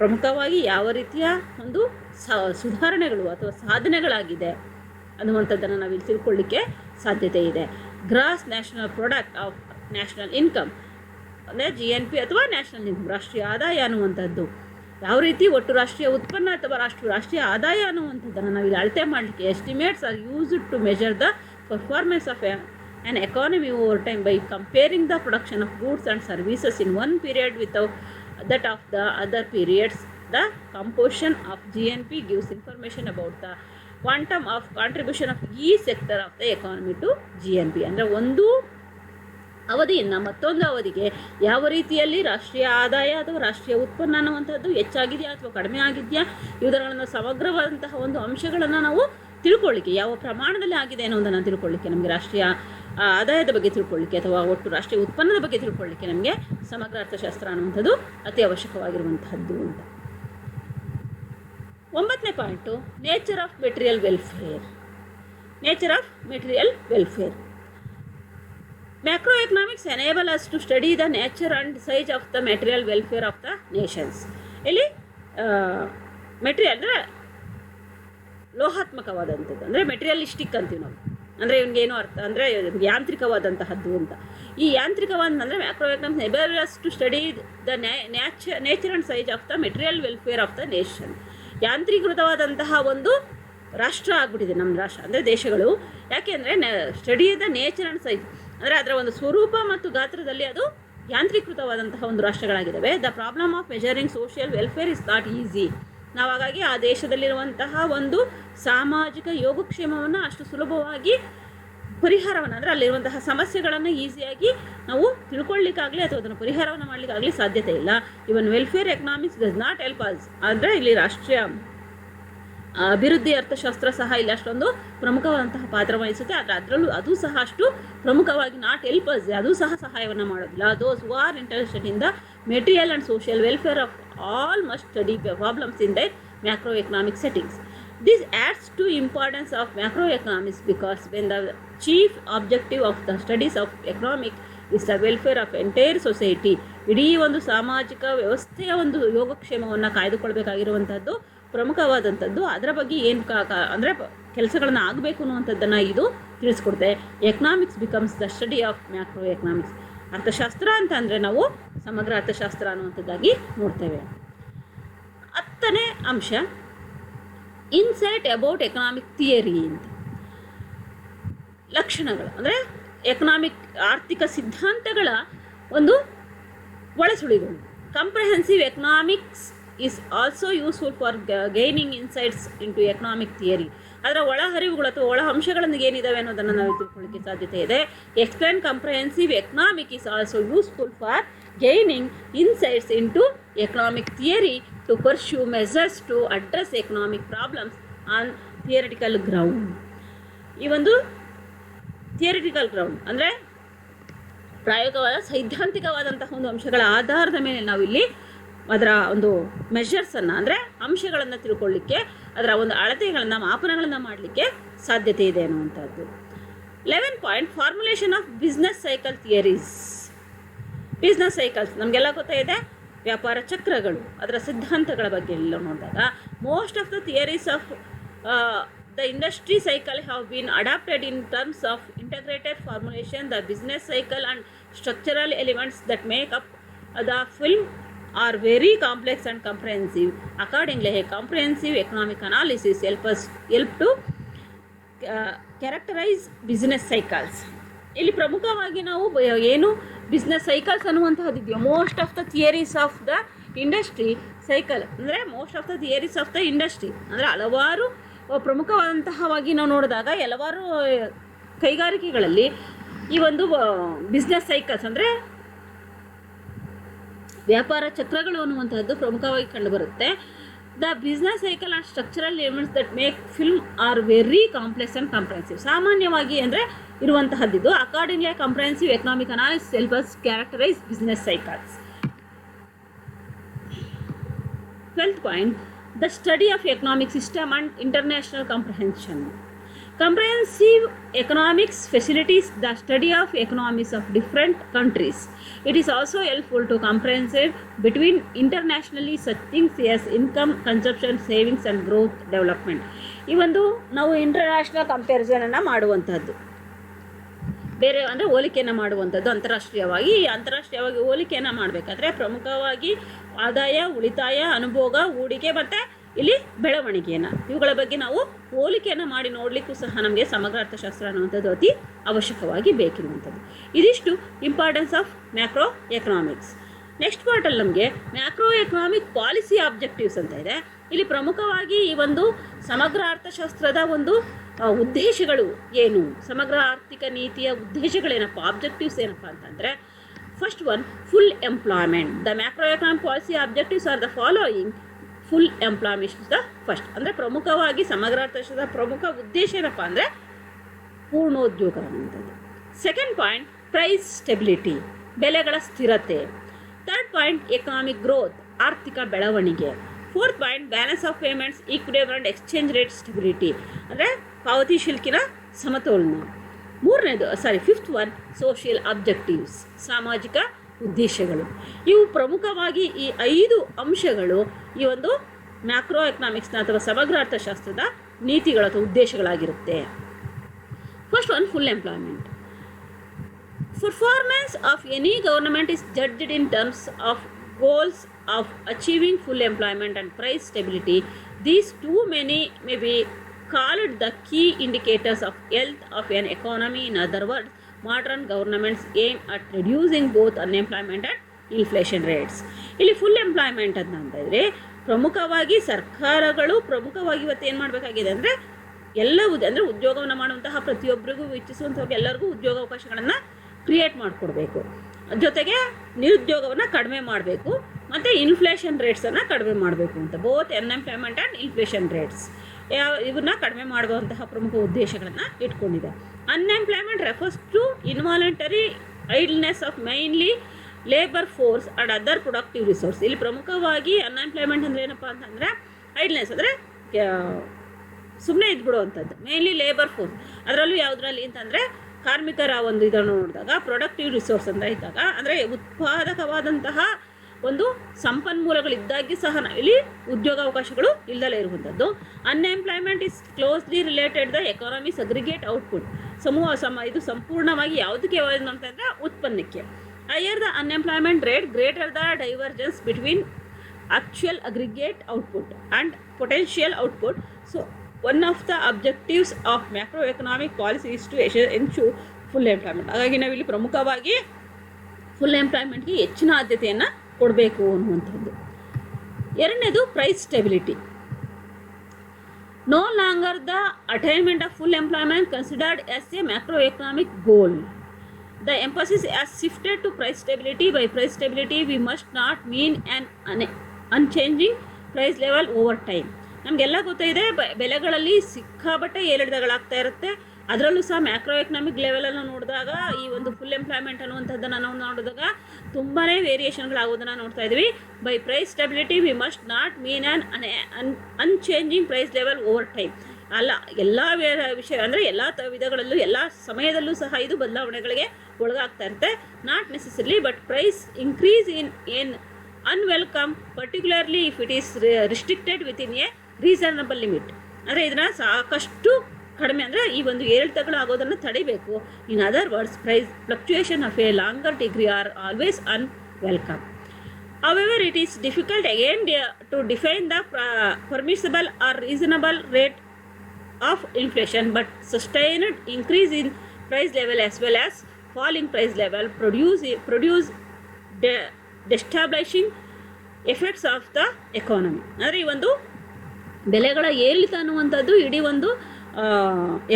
ಪ್ರಮುಖವಾಗಿ ಯಾವ ರೀತಿಯ ಒಂದು ಸುಧಾರಣೆಗಳು ಅಥವಾ ಸಾಧನೆಗಳಾಗಿದೆ ಅನ್ನುವಂಥದ್ದನ್ನು ನಾವಿಲ್ಲಿ ತಿಳ್ಕೊಳ್ಳಿಕ್ಕೆ ಸಾಧ್ಯತೆ ಇದೆ. Gross national product of national income ಅಂದರೆ GNP ಅಥವಾ ನ್ಯಾಷನಲ್ ಇನ್ಕಮ್, ರಾಷ್ಟ್ರೀಯ ಆದಾಯ ಅನ್ನುವಂಥದ್ದು ಯಾವ ರೀತಿ ಒಟ್ಟು ರಾಷ್ಟ್ರೀಯ ಉತ್ಪನ್ನ ಅಥವಾ ರಾಷ್ಟ್ರೀಯ ಆದಾಯ ಅನ್ನುವಂಥದ್ದನ್ನು ನಾವಿಲ್ಲಿ ಅಳತೆ ಮಾಡಲಿಕ್ಕೆ estimates are used to measure the performance of an economy over time by comparing the production of goods and services in one period with that of the other periods. The composition of GNP gives information about the quantum of contribution of each sector of the economy to GNP. ಅಂದರೆ ಒಂದು ಅವಧಿಯಿಂದ ಮತ್ತೊಂದು ಅವಧಿಗೆ ಯಾವ ರೀತಿಯಲ್ಲಿ ರಾಷ್ಟ್ರೀಯ ಆದಾಯ ಅಥವಾ ರಾಷ್ಟ್ರೀಯ ಉತ್ಪನ್ನ ಅನ್ನುವಂಥದ್ದು ಹೆಚ್ಚಾಗಿದೆಯಾ ಅಥವಾ ಕಡಿಮೆ ಆಗಿದೆಯಾ, ಇವುಗಳನ್ನು ಸಮಗ್ರವಾದಂತಹ ಒಂದು ಅಂಶಗಳನ್ನು ನಾವು ತಿಳ್ಕೊಳ್ಳಿಕ್ಕೆ, ಯಾವ ಪ್ರಮಾಣದಲ್ಲಿ ಆಗಿದೆ ಅನ್ನೋದನ್ನು ತಿಳ್ಕೊಳ್ಳಿಕ್ಕೆ, ನಮಗೆ ರಾಷ್ಟ್ರೀಯ ಆದಾಯದ ಬಗ್ಗೆ ತಿಳ್ಕೊಳ್ಳಿಕ್ಕೆ ಅಥವಾ ಒಟ್ಟು ರಾಷ್ಟ್ರೀಯ ಉತ್ಪನ್ನದ ಬಗ್ಗೆ ತಿಳ್ಕೊಳ್ಳಿಕ್ಕೆ ನಮಗೆ ಸಮಗ್ರ ಅರ್ಥಶಾಸ್ತ್ರ ಅನ್ನುವಂಥದ್ದು ಅತಿ ಅವಶ್ಯಕವಾಗಿರುವಂತಹದ್ದು ಅಂತ. 9ನೇ point, nature of material welfare. Nature of material welfare. Macroeconomics enable us to study the nature and size of the material welfare of the nations. ಇಲ್ಲಿ ಮೆಟೀರಿಯಲ್ ಅಂದರೆ ಲೋಹಾತ್ಮಕವಾದಂಥದ್ದು, ಅಂದರೆ ಮೆಟೀರಿಯಲಿಸ್ಟಿಕ್ ಅಂತೀವಿ ನಾವು. ಅಂದರೆ ಇವನಿಗೇನು ಅರ್ಥ ಅಂದರೆ ಯಾಂತ್ರಿಕವಾದಂತಹದ್ದು ಅಂತ. ಈ ಯಾಂತ್ರಿಕವಾದ ಅಂದರೆ macro economics enable us to study the nature and size of the material welfare of the nation. ಯಾಂತ್ರೀಕೃತವಾದಂತಹ ಒಂದು ರಾಷ್ಟ್ರ ಆಗ್ಬಿಟ್ಟಿದೆ ನಮ್ಮ ರಾಷ್ಟ್ರ, ಅಂದರೆ ದೇಶಗಳು. ಯಾಕೆ ಅಂದರೆ study the nature and size ಅಂದರೆ ಅದರ ಒಂದು ಸ್ವರೂಪ ಮತ್ತು ಗಾತ್ರದಲ್ಲಿ ಅದು ಯಾಂತ್ರೀಕೃತವಾದಂತಹ ಒಂದು ರಾಷ್ಟ್ರಗಳಾಗಿದ್ದಾವೆ. The problem of measuring social welfare is not easy. ನಾವು ಹಾಗಾಗಿ ಆ ದೇಶದಲ್ಲಿರುವಂತಹ ಒಂದು ಸಾಮಾಜಿಕ ಯೋಗಕ್ಷೇಮವನ್ನು ಅಷ್ಟು ಸುಲಭವಾಗಿ ಪರಿಹಾರವನ್ನು ಅಂದರೆ ಅಲ್ಲಿರುವಂತಹ ಸಮಸ್ಯೆಗಳನ್ನು ಈಸಿಯಾಗಿ ನಾವು ತಿಳ್ಕೊಳ್ಳಿಕ್ಕಾಗಲಿ ಅಥವಾ ಅದನ್ನು ಪರಿಹಾರವನ್ನು ಮಾಡಲಿಕ್ಕಾಗಲಿ ಸಾಧ್ಯತೆ ಇಲ್ಲ. Even welfare economics does not help us. ಅಂದರೆ ಇಲ್ಲಿ ರಾಷ್ಟ್ರೀಯ ಅಭಿವೃದ್ಧಿ ಅರ್ಥಶಾಸ್ತ್ರ ಸಹ ಇಲ್ಲಿ ಅಷ್ಟೊಂದು ಪ್ರಮುಖವಾದಂತಹ ಪಾತ್ರ ವಹಿಸುತ್ತೆ. ಆದರೆ ಅದರಲ್ಲೂ ಅದು ಸಹ ಅಷ್ಟು ಪ್ರಮುಖವಾಗಿ ನಾಟ್ ಹೆಲ್ಪ್ ಅಸ್, ಅದು ಸಹ ಸಹಾಯವನ್ನು ಮಾಡೋದಿಲ್ಲ. Those who are interested in the material and social welfare of all must study problems in their macro economic settings. This adds to importance of macroeconomics because when the chief objective of the studies of economics is the welfare of entire society, ಇಡೀ ಒಂದು ಸಾಮಾಜಿಕ ವ್ಯವಸ್ಥೆಯ ಒಂದು ಯೋಗಕ್ಷೇಮವನ್ನು ಕಾಯ್ದುಕೊಳ್ಬೇಕಾಗಿರುವಂಥದ್ದು ಪ್ರಮುಖವಾದಂಥದ್ದು. ಅದರ ಬಗ್ಗೆ ಏನು ಅಂದರೆ ಕೆಲಸಗಳನ್ನು ಆಗಬೇಕು ಅನ್ನುವಂಥದ್ದನ್ನು ಇದು ತಿಳಿಸ್ಕೊಡುತ್ತೆ. Economics becomes the study of macro economics. ಅರ್ಥಶಾಸ್ತ್ರ ಅಂತ ಅಂದರೆ ನಾವು ಸಮಗ್ರ ಅರ್ಥಶಾಸ್ತ್ರ ಅನ್ನುವಂಥದ್ದಾಗಿ ನೋಡ್ತೇವೆ. 10ನೇ ಅಂಶ ಇನ್ಸೈಟ್ ಅಬೌಟ್ ಎಕನಾಮಿಕ್ ಥಿಯರಿ ಅಂತ. ಲಕ್ಷಣಗಳು ಅಂದರೆ ಎಕನಾಮಿಕ್ ಆರ್ಥಿಕ ಸಿದ್ಧಾಂತಗಳ ಒಂದು ಒಳಸುಳಿಗಳು. Comprehensive economics is also useful for gaining insights into economic theory. ಅದರ ಒಳಹರಿವುಗಳು ಅಥವಾ ಒಳ ಅಂಶಗಳನ್ನು ಏನಿದ್ದಾವೆ ಅನ್ನೋದನ್ನು ನಾವು ತಿಳ್ಕೊಳ್ಳಿಕ್ಕೆ ಸಾಧ್ಯತೆ ಇದೆ. Explain comprehensive economic is also useful for gaining insights into economic theory to pursue measures to address economic problems on theoretical ground. ಈ ಒಂದು ಥಿಯರಿಟಿಕಲ್ ಗ್ರೌಂಡ್ ಅಂದರೆ ಪ್ರಾಯೋಗಿಕವಾದ ಸೈದ್ಧಾಂತಿಕವಾದಂತಹ ಒಂದು ಅಂಶಗಳ ಆಧಾರದ ಮೇಲೆ ನಾವಿಲ್ಲಿ ಅದರ ಒಂದು ಮೆಷರ್ಸನ್ನು ಅಂದರೆ ಅಂಶಗಳನ್ನು ತಿಳ್ಕೊಳ್ಳಿಕ್ಕೆ, ಅದರ ಒಂದು ಅಳತೆಗಳನ್ನು ಮಾಪನಗಳನ್ನು ಮಾಡಲಿಕ್ಕೆ ಸಾಧ್ಯತೆ ಇದೆ ಅನ್ನುವಂಥದ್ದು. 11 point formulation of business cycle theories. Business cycles ನಮಗೆಲ್ಲ ಗೊತ್ತಾಗಿದೆ, ವ್ಯಾಪಾರ ಚಕ್ರಗಳು, ಅದರ ಸಿದ್ಧಾಂತಗಳ ಬಗ್ಗೆ ಎಲ್ಲ ನೋಡಿದಾಗ most of the theories of the industry cycle have been adapted in terms of integrated formulation. The business cycle and structural elements that make up the film are very complex and comprehensive. Accordingly, a comprehensive economic analysis help to characterize business cycles. ಇಲ್ಲಿ ಪ್ರಮುಖವಾಗಿ ನಾವು ಏನು business cycles ಅನ್ನುವಂತಹದ್ದಿದೆಯೋ, most of the theories of the industry cycle ಅಂದರೆ most of the theories of the industry ಅಂದರೆ ಹಲವಾರು ಪ್ರಮುಖವಾದಂತಹವಾಗಿ ನಾವು ನೋಡಿದಾಗ ಹಲವಾರು ಕೈಗಾರಿಕೆಗಳಲ್ಲಿ ಈ ಒಂದು ಬಿಸ್ನೆಸ್ ಸೈಕಲ್ಸ್ ಅಂದರೆ ವ್ಯಾಪಾರ ಚಕ್ರಗಳು ಅನ್ನುವಂಥದ್ದು ಪ್ರಮುಖವಾಗಿ ಕಂಡುಬರುತ್ತೆ. The business cycle and structural elements that make film are very complex and comprehensive. ಸಾಮಾನ್ಯವಾಗಿ ಅಂದರೆ ಇರುವಂತಹದ್ದಿದ್ದು. Accordingly comprehensive economic analysis help us characterise business cycles. 12th point the study of economic system and international comprehension. Comprehensive economics facilitates the study of economies of different countries. It is also helpful to comprehensive between internationally such things as income, consumption, savings and growth development. ಈ ಒಂದು ನಾವು international ಕಂಪ್ಯಾರಿಸನನ್ನು ಮಾಡುವಂಥದ್ದು, ಬೇರೆ ಅಂದರೆ ಹೋಲಿಕೆಯನ್ನು ಮಾಡುವಂಥದ್ದು. ಅಂತಾರಾಷ್ಟ್ರೀಯವಾಗಿ ಹೋಲಿಕೆಯನ್ನು ಮಾಡಬೇಕಾದ್ರೆ ಪ್ರಮುಖವಾಗಿ ಆದಾಯ, ಉಳಿತಾಯ, ಅನುಭೋಗ, ಹೂಡಿಕೆ ಮತ್ತು ಇಲ್ಲಿ ಬೆಳವಣಿಗೆಯನ್ನು, ಇವುಗಳ ಬಗ್ಗೆ ನಾವು ಹೋಲಿಕೆಯನ್ನು ಮಾಡಿ ನೋಡಲಿಕ್ಕೂ ಸಹ ನಮಗೆ ಸಮಗ್ರ ಅರ್ಥಶಾಸ್ತ್ರ ಅನ್ನುವಂಥದ್ದು ಅತಿ ಅವಶ್ಯಕವಾಗಿ ಬೇಕಿರುವಂಥದ್ದು. ಇದಿಷ್ಟು importance of macro economics. Next ಪಾರ್ಟಲ್ಲಿ ನಮಗೆ ಮ್ಯಾಕ್ರೋ ಎಕನಾಮಿಕ್ ಪಾಲಿಸಿ ಆಬ್ಜೆಕ್ಟಿವ್ಸ್ ಅಂತ ಇದೆ. ಇಲ್ಲಿ ಪ್ರಮುಖವಾಗಿ ಈ ಒಂದು ಸಮಗ್ರ ಅರ್ಥಶಾಸ್ತ್ರದ ಒಂದು ಉದ್ದೇಶಗಳು ಏನು, ಸಮಗ್ರ ಆರ್ಥಿಕ ನೀತಿಯ ಉದ್ದೇಶಗಳೇನಪ್ಪ, ಆಬ್ಜೆಕ್ಟಿವ್ಸ್ ಏನಪ್ಪ ಅಂತಂದರೆ, first one full employment. The macro economic policy objectives are the following. Full employment is the first. ಅಂದರೆ ಪ್ರಮುಖವಾಗಿ ಸಮಗ್ರ ಅರ್ಥಶಾಸ್ತ್ರದ ಪ್ರಮುಖ ಉದ್ದೇಶ ಏನಪ್ಪ ಅಂದರೆ ಪೂರ್ಣೋದ್ಯೋಗ ಅನ್ನುವಂಥದ್ದು. ಸೆಕೆಂಡ್ ಪಾಯಿಂಟ್ ಪ್ರೈಸ್ ಸ್ಟೆಬಿಲಿಟಿ, ಬೆಲೆಗಳ ಸ್ಥಿರತೆ. ಥರ್ಡ್ ಪಾಯಿಂಟ್ ಎಕನಾಮಿಕ್ ಗ್ರೋತ್, ಆರ್ಥಿಕ ಬೆಳವಣಿಗೆ. Fourth point balance of payments, equilibrium and exchange rate stability ಅಂದರೆ ಪಾವತಿ ಶಿಲ್ಕಿನ ಸಮತೋಲನ. ಫಿಫ್ತ್ ಒನ್ ಸೋಷಿಯಲ್ ಅಬ್ಜೆಕ್ಟಿವ್ಸ್, ಸಾಮಾಜಿಕ ಉದ್ದೇಶಗಳು. ಇವು ಪ್ರಮುಖವಾಗಿ ಈ 5 ಅಂಶಗಳು ಈ ಒಂದು ಮ್ಯಾಕ್ರೋ ಎಕನಾಮಿಕ್ಸ್ನ ಅಥವಾ ಸಮಗ್ರ ಅರ್ಥಶಾಸ್ತ್ರದ ನೀತಿಗಳ ಅಥವಾ ಉದ್ದೇಶಗಳಾಗಿರುತ್ತೆ. First one full employment. Performance of any government is judged in terms of goals of achieving full employment and price stability. These two many may be called the key indicators of health of an economy. In other words, modern governments aim at reducing both unemployment and inflation rates. ಇಲ್ಲಿ full employment ಅಂತಂದರೆ ಪ್ರಮುಖವಾಗಿ ಸರ್ಕಾರಗಳು ಪ್ರಮುಖವಾಗಿ ಇವತ್ತು ಏನು ಮಾಡಬೇಕಾಗಿದೆ ಅಂದರೆ ಅಂದರೆ ಉದ್ಯೋಗವನ್ನು ಮಾಡುವಂತಹ ಪ್ರತಿಯೊಬ್ಬರಿಗೂ ಇಚ್ಛಿಸುವಂಥವ್ರಿಗೆ ಎಲ್ಲರಿಗೂ ಉದ್ಯೋಗಾವಕಾಶಗಳನ್ನು ಕ್ರಿಯೇಟ್ ಮಾಡಿಕೊಡ್ಬೇಕು. ಜೊತೆಗೆ ನಿರುದ್ಯೋಗವನ್ನು ಕಡಿಮೆ ಮಾಡಬೇಕು ಮತ್ತು ಇನ್ಫ್ಲೇಷನ್ ರೇಟ್ಸನ್ನು ಕಡಿಮೆ ಮಾಡಬೇಕು ಅಂತ. Both unemployment and inflation rates ಇವನ್ನ ಕಡಿಮೆ ಮಾಡುವಂತಹ ಪ್ರಮುಖ ಉದ್ದೇಶಗಳನ್ನು ಇಟ್ಕೊಂಡಿದೆ. Unemployment refers to involuntary idleness of mainly labour force and other productive resource. ಇಲ್ಲಿ ಪ್ರಮುಖವಾಗಿ ಅನ್ಎಂಪ್ಲಾಯ್ಮೆಂಟ್ ಅಂದರೆ ಏನಪ್ಪ ಅಂತಂದರೆ ಐಡ್ಲ್ನೆಸ್ ಅಂದರೆ ಸುಮ್ಮನೆ ಇದ್ಬಿಡುವಂಥದ್ದು. ಮೇನ್ಲಿ ಲೇಬರ್ ಫೋರ್ಸ್, ಅದರಲ್ಲೂ ಯಾವುದರಲ್ಲಿ ಅಂತಂದರೆ ಕಾರ್ಮಿಕರ ಒಂದು ಇದನ್ನು ನೋಡಿದಾಗ ಪ್ರೊಡಕ್ಟಿವ್ ರಿಸೋರ್ಸ್ ಅಂತ ಇದ್ದಾಗ, ಅಂದರೆ ಉತ್ಪಾದಕವಾದಂತಹ ಒಂದು ಸಂಪನ್ಮೂಲಗಳಿದ್ದಾಗಿ ಸಹ ಇಲ್ಲಿ ಉದ್ಯೋಗಾವಕಾಶಗಳು ಇಲ್ಲದಲೇ ಇರುವಂಥದ್ದು. Unemployment is closely related the economies aggregate output. ಇದು ಸಂಪೂರ್ಣವಾಗಿ ಯಾವುದಕ್ಕೆ ಅಂತಂದರೆ ಉತ್ಪನ್ನಕ್ಕೆ. Higher the unemployment rate, greater the divergence between actual aggregate output and potential output. So one of the objectives of macroeconomic policy is to ensure full employment. ಹಾಗಾಗಿ ನಾವಿಲ್ಲಿ ಪ್ರಮುಖವಾಗಿ full ಎಂಪ್ಲಾಯ್ಮೆಂಟ್ಗೆ ಹೆಚ್ಚಿನ ಆದ್ಯತೆಯನ್ನು ಕೊಡಬೇಕು ಅನ್ನುವಂಥದ್ದು. ಎರಡನೇದು price stability. No longer the attainment of full employment considered as a macroeconomic goal. The emphasis has shifted to price stability. By price stability we must not mean an unchanging price level over time. ನಮಗೆಲ್ಲ ಗೊತ್ತಿದೆ ಬೆಲೆಗಳಲ್ಲಿ ಸಿಕ್ಕಾಬಟ್ಟೆ ಏರಿಳಿತಗಳಾಗ್ತಾ ಇರುತ್ತೆ. ಅದರಲ್ಲೂ ಸಹ macro economic ಲೆವೆಲನ್ನು ನೋಡಿದಾಗ ಈ ಒಂದು ಫುಲ್ ಎಂಪ್ಲಾಯ್ಮೆಂಟ್ ಅನ್ನುವಂಥದ್ದನ್ನು ನಾವು ನೋಡಿದಾಗ ತುಂಬಾ ವೇರಿಯೇಷನ್ಗಳಾಗೋದನ್ನು ನೋಡ್ತಾ ಇದ್ವಿ. By price stability we must not mean unchanging price level over time. ಅಲ್ಲ, ಎಲ್ಲ ವಿಷಯ ಅಂದರೆ ಎಲ್ಲ ವಿಧಗಳಲ್ಲೂ ಎಲ್ಲ ಸಮಯದಲ್ಲೂ ಸಹ ಇದು ಬದಲಾವಣೆಗಳಿಗೆ ಒಳಗಾಗ್ತಾ ಇರುತ್ತೆ. Not necessary but price increase in unwelcome, particularly if it is restricted within a reasonable limit. ಅಂದರೆ ಇದನ್ನು ಸಾಕಷ್ಟು ಕಡಿಮೆ, ಅಂದರೆ ಈ ಒಂದು ಏರಿಳಿತಗಳಾಗೋದನ್ನು ತಡಿಬೇಕು. In other words, price fluctuation of a longer degree are always unwelcome. However, it is difficult again to define the permissible or reasonable rate of inflation, but sustained increase in price level as well as falling price level produce destabilizing effects of the economy. ಅಂದರೆ ಈ ಒಂದು ಬೆಲೆಗಳ ಏರಿಳಿತ ಅನ್ನುವಂಥದ್ದು ಇಡೀ ಒಂದು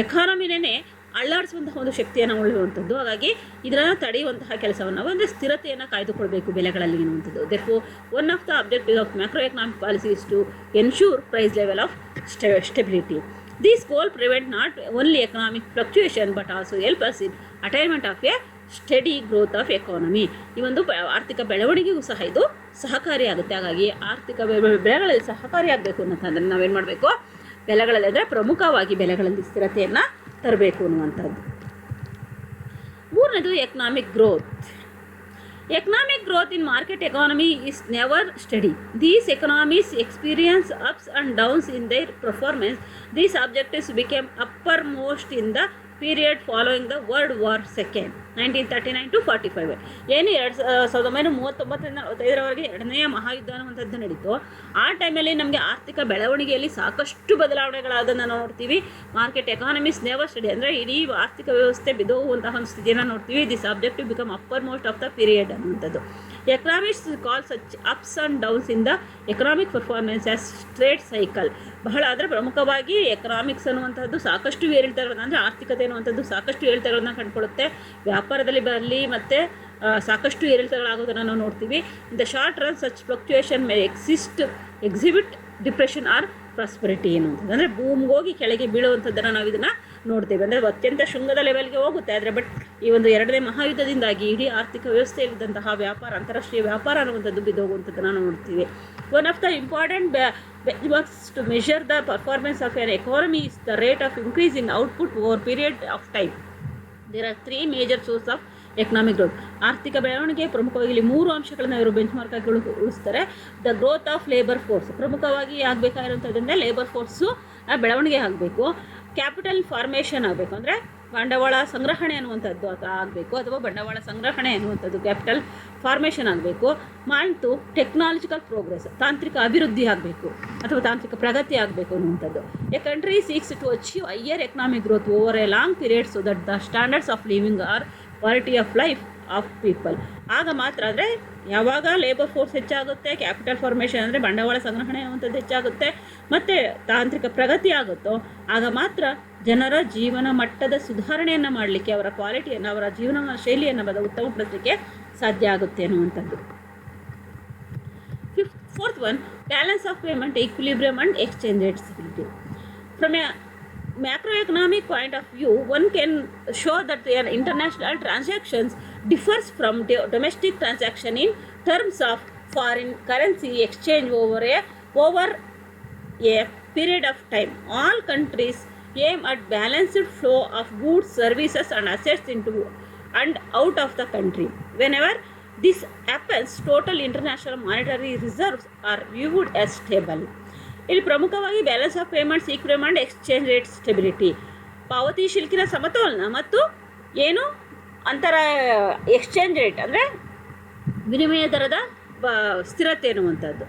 ಎಕಾನಮಿನೇ ಅಳ್ಳಾಡಿಸುವಂತಹ ಒಂದು ಶಕ್ತಿಯನ್ನು ಉಳ್ಳುವಂಥದ್ದು. ಹಾಗಾಗಿ ಇದನ್ನು ತಡೆಯುವಂತಹ ಕೆಲಸವನ್ನು ಅಂದರೆ ಸ್ಥಿರತೆಯನ್ನು ಕಾಯ್ದುಕೊಳ್ಬೇಕು ಬೆಲೆಗಳಲ್ಲಿ ಎನ್ನುವಂಥದ್ದು. Therefore one of the objective of macro economic policy is to ensure price level of stability. This goal prevent not only economic fluctuation but also help us in attainment of a steady growth of economy. ಈ ಒಂದು ಆರ್ಥಿಕ ಬೆಳವಣಿಗೆಗೂ ಸಹ ಇದು ಸಹಕಾರಿಯಾಗುತ್ತೆ. ಹಾಗಾಗಿ ಆರ್ಥಿಕ ಬೆಳೆಗಳಲ್ಲಿ ಸಹಕಾರಿಯಾಗಬೇಕು ಅನ್ನೋಂಥದ್ದನ್ನು ನಾವೇನು ಮಾಡಬೇಕು, ಬೆಲೆಗಳಲ್ಲಿ ಅಂದರೆ ಪ್ರಮುಖವಾಗಿ ಬೆಲೆಗಳಲ್ಲಿ ಸ್ಥಿರತೆಯನ್ನು ತರಬೇಕು ಅನ್ನುವಂಥದ್ದು. ಮೂರನೇದು economic growth. Economic growth in market economy is never steady. These economies experience ups and downs in their performance. These objectives became uppermost in the period following the World War II, 1939 to 45. ಏನು 1939ರಿಂದ 45ರವರೆಗೆ ಎರಡನೆಯ ಮಹಾಯುದ್ಧ ಅನ್ನುವಂಥದ್ದು ನಡೀತು. ಆ ಟೈಮಲ್ಲಿ ನಮಗೆ ಆರ್ಥಿಕ ಬೆಳವಣಿಗೆಯಲ್ಲಿ ಸಾಕಷ್ಟು ಬದಲಾವಣೆಗಳಾದನ್ನು ನೋಡ್ತೀವಿ. ಮಾರ್ಕೆಟ್ ಎಕಾನಮೀಸ್ ನೆವರ್ ಸ್ಟಡಿ, ಅಂದರೆ ಇಡೀ ಆರ್ಥಿಕ ವ್ಯವಸ್ಥೆ ಬಿದ್ದೋಗುವಂತಹ ಒಂದು ಸ್ಥಿತಿಯನ್ನು ನೋಡ್ತೀವಿ. This objective become uppermost of the period ಅನ್ನುವಂಥದ್ದು. Economics call such ups and downs in the economic performance as straight cycle. ಬಹಳ ಅಂದರೆ ಪ್ರಮುಖವಾಗಿ ಎಕನಾಮಿಕ್ಸ್ ಅನ್ನುವಂಥದ್ದು ಸಾಕಷ್ಟು ಏರಿಳಿತಗಳನ್ನು, ಅಂದರೆ ಆರ್ಥಿಕತೆ ಅನ್ನುವಂಥದ್ದು ಸಾಕಷ್ಟು ಏರಿಳಿತಗಳನ್ನು ಕಂಡುಕೊಳ್ಳುತ್ತೆ. ವ್ಯಾಪಾರದಲ್ಲಿ ಬರಲಿ ಮತ್ತು ಸಾಕಷ್ಟು ಏರಿಳಿತಗಳಾಗೋದನ್ನು ನಾವು ನೋಡ್ತೀವಿ. In the short run such fluctuation may exhibit depression or prosperity ಅನ್ನುವಂಥದ್ದು, ಅಂದರೆ ಭೂಮಿಗೋಗಿ ಕೆಳಗೆ ಬೀಳುವಂಥದ್ದನ್ನು ನಾವು ಇದನ್ನು ನೋಡ್ತೇವೆ. ಅಂದರೆ ಅತ್ಯಂತ ಶೃಂಗದ ಲೆವೆಲ್ಗೆ ಹೋಗುತ್ತೆ. ಆದರೆ ಬಟ್ ಈ ಒಂದು ಎರಡನೇ ಮಹಾಯುದ್ಧದಿಂದಾಗಿ ಇಡೀ ಆರ್ಥಿಕ ವ್ಯವಸ್ಥೆಯಲ್ಲಿದ್ದಂತಹ ವ್ಯಾಪಾರ, ಅಂತಾರಾಷ್ಟ್ರೀಯ ವ್ಯಾಪಾರ ಅನ್ನುವಂಥದ್ದು ಬಿದ್ದೋಗುವಂಥದ್ದನ್ನು ನಾವು ನೋಡ್ತೀವಿ. One of the important benchmarks to measure the performance of an economy is the rate of increase in output over period of time. There are three major sources of economic growth. ಆರ್ಥಿಕ ಬೆಳವಣಿಗೆ ಪ್ರಮುಖವಾಗಿ ಇಲ್ಲಿ ಮೂರು ಅಂಶಗಳನ್ನು ಇವರು benchmark ಆಗಿ ಉಳಿಸ್ತಾರೆ. The growth of labour force, ಪ್ರಮುಖವಾಗಿ ಆಗಬೇಕಾಗಿರುವಂಥದ್ರಿಂದ ಲೇಬರ್ ಫೋರ್ಸು ಬೆಳವಣಿಗೆ ಆಗಬೇಕು. ಕ್ಯಾಪಿಟಲ್ ಫಾರ್ಮೇಷನ್ ಆಗಬೇಕು, ಅಂದರೆ ಬಂಡವಾಳ ಸಂಗ್ರಹಣೆ ಅನ್ನುವಂಥದ್ದು ಆಗಬೇಕು, ಅಥವಾ ಬಂಡವಾಳ ಸಂಗ್ರಹಣೆ ಅನ್ನುವಂಥದ್ದು ಕ್ಯಾಪಿಟಲ್ ಫಾರ್ಮೇಷನ್ ಆಗಬೇಕು. ಮತ್ತು ಟೆಕ್ನಾಲಜಿಕಲ್ ಪ್ರೋಗ್ರೆಸ್, ತಾಂತ್ರಿಕ ಅಭಿವೃದ್ಧಿ ಆಗಬೇಕು ಅಥವಾ ತಾಂತ್ರಿಕ ಪ್ರಗತಿ ಆಗಬೇಕು ಅನ್ನುವಂಥದ್ದು. A country seeks to achieve higher economic growth over a long period so that the standards of living or quality of life of people. ಆಗ ಮಾತ್ರ, ಅಂದರೆ ಯಾವಾಗ ಲೇಬರ್ ಫೋರ್ಸ್ ಹೆಚ್ಚಾಗುತ್ತೆ, ಕ್ಯಾಪಿಟಲ್ ಫಾರ್ಮೇಷನ್ ಅಂದರೆ ಬಂಡವಾಳ ಸಂಗ್ರಹಣೆ ಅನ್ನುವಂಥದ್ದು ಹೆಚ್ಚಾಗುತ್ತೆ, ಮತ್ತು ತಾಂತ್ರಿಕ ಪ್ರಗತಿ ಆಗುತ್ತೋ ಆಗ ಮಾತ್ರ ಜನರ ಜೀವನ ಮಟ್ಟದ ಸುಧಾರಣೆಯನ್ನು ಮಾಡಲಿಕ್ಕೆ, ಅವರ ಕ್ವಾಲಿಟಿಯನ್ನು, ಅವರ ಜೀವನ ಶೈಲಿಯನ್ನು ಉತ್ತಮಪಡಿಸಲಿಕ್ಕೆ ಸಾಧ್ಯ ಆಗುತ್ತೆ ಅನ್ನುವಂಥದ್ದು. Fourth one, balance of payment, equilibrium and exchange rate stability. From a macroeconomic point of view, one can show that international transactions differs from domestic transaction in terms of foreign currency exchange over a period of time. All countries aim at balanced flow of goods, services and assets into and out of the country. Whenever this happens, total international monetary reserves are viewed as stable. ಇಲ್ಲಿ ಪ್ರಮುಖವಾಗಿ balance of payments, equipment, exchange rate stability, ಪಾವತಿ ಶಿಲ್ಕಿನ ಸಮತೋಲನ ಮತ್ತು ಏನು ಅಂತರ exchange rate ಅಂದರೆ ವಿನಿಮಯ ದರದ ಸ್ಥಿರತೆ ಅನ್ನುವಂಥದ್ದು.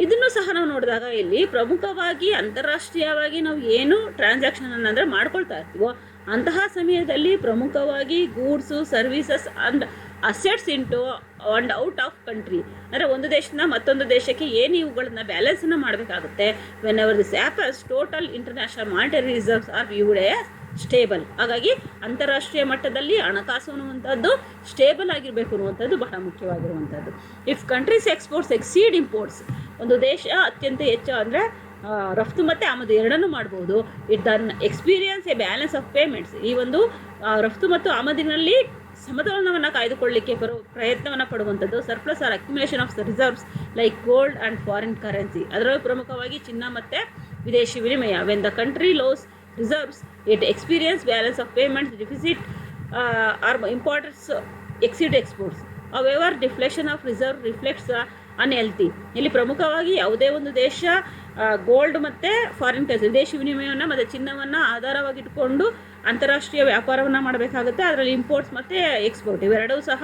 ಇದನ್ನು ಸಹ ನಾವು ನೋಡಿದಾಗ ಇಲ್ಲಿ ಪ್ರಮುಖವಾಗಿ ಅಂತಾರಾಷ್ಟ್ರೀಯವಾಗಿ ನಾವು ಏನು ಟ್ರಾನ್ಸಾಕ್ಷನನ್ನು ಅಂದರೆ ಮಾಡ್ಕೊಳ್ತಾ ಇರ್ತೀವೋ ಅಂತಹ ಸಮಯದಲ್ಲಿ ಪ್ರಮುಖವಾಗಿ goods, services and assets into and out of country ಅಂದರೆ ಒಂದು ದೇಶದಿಂದ ಮತ್ತೊಂದು ದೇಶಕ್ಕೆ ಏನು ಇವುಗಳನ್ನ ಬ್ಯಾಲೆನ್ಸನ್ನು ಮಾಡಬೇಕಾಗುತ್ತೆ. Whenever this happens, total international monetary reserves are viewed as stable. ಹಾಗಾಗಿ ಅಂತಾರಾಷ್ಟ್ರೀಯ ಮಟ್ಟದಲ್ಲಿ ಹಣಕಾಸು ಅನ್ನುವಂಥದ್ದು ಸ್ಟೇಬಲ್ ಆಗಿರಬೇಕು ಅನ್ನುವಂಥದ್ದು ಬಹಳ ಮುಖ್ಯವಾಗಿರುವಂಥದ್ದು. If countries exports exceed imports, ಒಂದು ದೇಶ ಅತ್ಯಂತ ಹೆಚ್ಚು ಅಂದರೆ ರಫ್ತು ಮತ್ತು ಆಮದು ಎರಡನ್ನೂ ಮಾಡ್ಬೋದು. It then experience a balance of payments, ಈ ಒಂದು ರಫ್ತು ಮತ್ತು ಆಮದಿನಲ್ಲಿ ಸಮತೋಲನವನ್ನು ಕಾಯ್ದುಕೊಳ್ಳಲಿಕ್ಕೆ ಪ್ರಯತ್ನವನ್ನು ಪಡುವಂಥದ್ದು. Surplus or accumulation of reserves like gold and foreign currency, ಅದರಲ್ಲೂ ಪ್ರಮುಖವಾಗಿ ಚಿನ್ನ ಮತ್ತು ವಿದೇಶಿ ವಿನಿಮಯ. When the country lose reserves, it experience balance of payments deficit or imports exceed exports. However, deflation of reserve reflects unhealthy. ಇಲ್ಲಿ ಪ್ರಮುಖವಾಗಿ ಯಾವುದೇ ಒಂದು ದೇಶ ಗೋಲ್ಡ್ ಮತ್ತು ಫಾರಿನ್ ಕರೆನ್ಸಿ ವಿದೇಶಿ ವಿನಿಮಯವನ್ನು ಮತ್ತು ಚಿನ್ನವನ್ನು ಆಧಾರವಾಗಿಟ್ಕೊಂಡು ಅಂತಾರಾಷ್ಟ್ರೀಯ ವ್ಯಾಪಾರವನ್ನು ಮಾಡಬೇಕಾಗುತ್ತೆ. ಅದರಲ್ಲಿ ಇಂಪೋರ್ಟ್ಸ್ ಮತ್ತು ಎಕ್ಸ್ಪೋರ್ಟ್ ಇವೆರಡೂ ಸಹ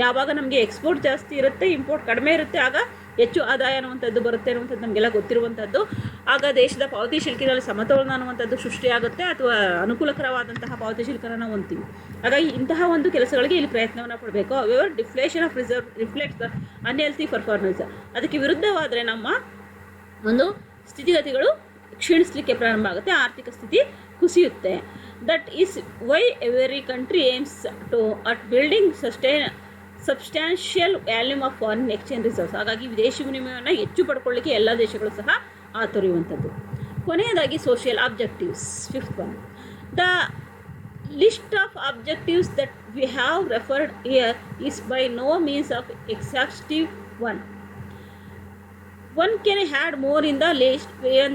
ಯಾವಾಗ ನಮಗೆ ಎಕ್ಸ್ಪೋರ್ಟ್ ಜಾಸ್ತಿ ಇರುತ್ತೆ, ಇಂಪೋರ್ಟ್ ಕಡಿಮೆ ಇರುತ್ತೆ, ಆಗ ಹೆಚ್ಚು ಆದಾಯ ಅನ್ನುವಂಥದ್ದು ಬರುತ್ತೆ ಅನ್ನುವಂಥದ್ದು ನಮಗೆಲ್ಲ ಗೊತ್ತಿರುವಂಥದ್ದು. ಆಗ ದೇಶದ ಪಾವತಿ ಶಿಲ್ಕಿನಲ್ಲಿ ಸಮತೋಲನ ಅನ್ನುವಂಥದ್ದು ಸೃಷ್ಟಿಯಾಗುತ್ತೆ ಅಥವಾ ಅನುಕೂಲಕರವಾದಂತಹ ಪಾವತಿ ಶಿಲ್ಕನ್ನು ಹೊಂದ್ತೀವಿ. ಹಾಗಾಗಿ ಇಂತಹ ಒಂದು ಕೆಲಸಗಳಿಗೆ ಇಲ್ಲಿ ಪ್ರಯತ್ನವನ್ನು ಪಡಬೇಕು. However deflation of reserve reflects the unhealthy performance, ಅದಕ್ಕೆ ವಿರುದ್ಧವಾದರೆ ನಮ್ಮ ಒಂದು ಸ್ಥಿತಿಗತಿಗಳು ಕ್ಷೀಣಿಸಲಿಕ್ಕೆ ಪ್ರಾರಂಭ ಆಗುತ್ತೆ, ಆರ್ಥಿಕ ಸ್ಥಿತಿ ಕುಸಿಯುತ್ತೆ. That is why every country aims to at building substantial volume of foreign exchange reserves. ಹಾಗಾಗಿ ವಿದೇಶಿ ವಿನಿಮಯವನ್ನು ಹೆಚ್ಚು ಪಡ್ಕೊಳ್ಳಿಕ್ಕೆ ಎಲ್ಲ ದೇಶಗಳು ಸಹ ಆತೊರೆಯುವಂಥದ್ದು. ಕೊನೆಯದಾಗಿ social objectives, fifth one. The list of objectives that we have referred here is by no means of exhaustive one. One can add more in the list when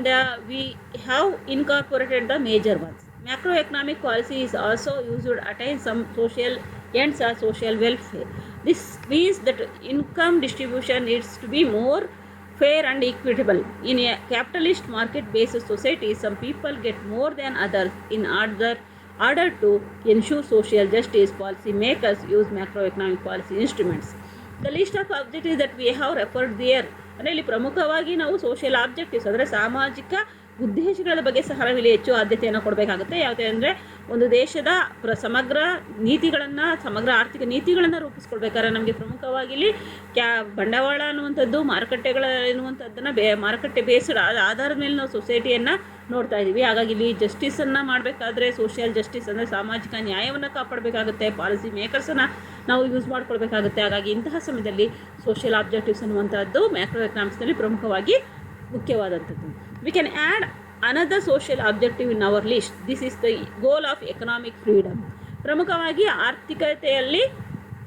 we have incorporated the major ones. Macroeconomic policy is also used to attain some social ends or social welfare. This means that income distribution needs to be more fair and equitable. In a capitalist market-based society, some people get more than others. In order to ensure social justice, policy makers use macroeconomic policy instruments. The list of objectives that we have referred there, ಅಂದರೆ ಇಲ್ಲಿ ಪ್ರಮುಖವಾಗಿ ನಾವು social objectives ಅಂದರೆ ಸಾಮಾಜಿಕ ಉದ್ದೇಶಗಳ ಬಗ್ಗೆ ಸಹ ಇಲ್ಲಿ ಹೆಚ್ಚು ಆದ್ಯತೆಯನ್ನು ಕೊಡಬೇಕಾಗುತ್ತೆ. ಯಾವುದೇ ಅಂದರೆ ಒಂದು ದೇಶದ ಸಮಗ್ರ ನೀತಿಗಳನ್ನು, ಸಮಗ್ರ ಆರ್ಥಿಕ ನೀತಿಗಳನ್ನು ರೂಪಿಸ್ಕೊಳ್ಬೇಕಾದ್ರೆ ನಮಗೆ ಪ್ರಮುಖವಾಗಿ ಇಲ್ಲಿ ಬಂಡವಾಳ ಅನ್ನುವಂಥದ್ದು, ಮಾರುಕಟ್ಟೆಗಳ ಎನ್ನುವಂಥದ್ದನ್ನು ಮಾರುಕಟ್ಟೆ ಬೇಸ್ಡ್ ಆಧಾರದ ಮೇಲೆ ನಾವು ಸೊಸೈಟಿಯನ್ನು ನೋಡ್ತಾ ಇದ್ದೀವಿ. ಹಾಗಾಗಿ ಇಲ್ಲಿ ಜಸ್ಟಿಸನ್ನು ಮಾಡಬೇಕಾದ್ರೆ ಸೋಷಿಯಲ್ ಜಸ್ಟಿಸ್ ಅಂದರೆ ಸಾಮಾಜಿಕ ನ್ಯಾಯವನ್ನು ಕಾಪಾಡಬೇಕಾಗುತ್ತೆ, ಪಾಲಿಸಿ ಮೇಕರ್ಸನ್ನು ನಾವು ಯೂಸ್ ಮಾಡ್ಕೊಳ್ಬೇಕಾಗುತ್ತೆ. ಹಾಗಾಗಿ ಇಂತಹ ಸಮಯದಲ್ಲಿ ಸೋಷಿಯಲ್ ಆಬ್ಜೆಕ್ಟಿವ್ಸ್ ಅನ್ನುವಂಥದ್ದು ಮ್ಯಾಕ್ರೋ ಎಕನಾಮಿಕ್ಸ್ನಲ್ಲಿ ಪ್ರಮುಖವಾಗಿ ಮುಖ್ಯವಾದಂಥದ್ದು. We can add another social objective in our list. This is the goal of economic freedom. ಪ್ರಮುಖವಾಗಿ ಆರ್ಥಿಕತೆಯಲ್ಲಿ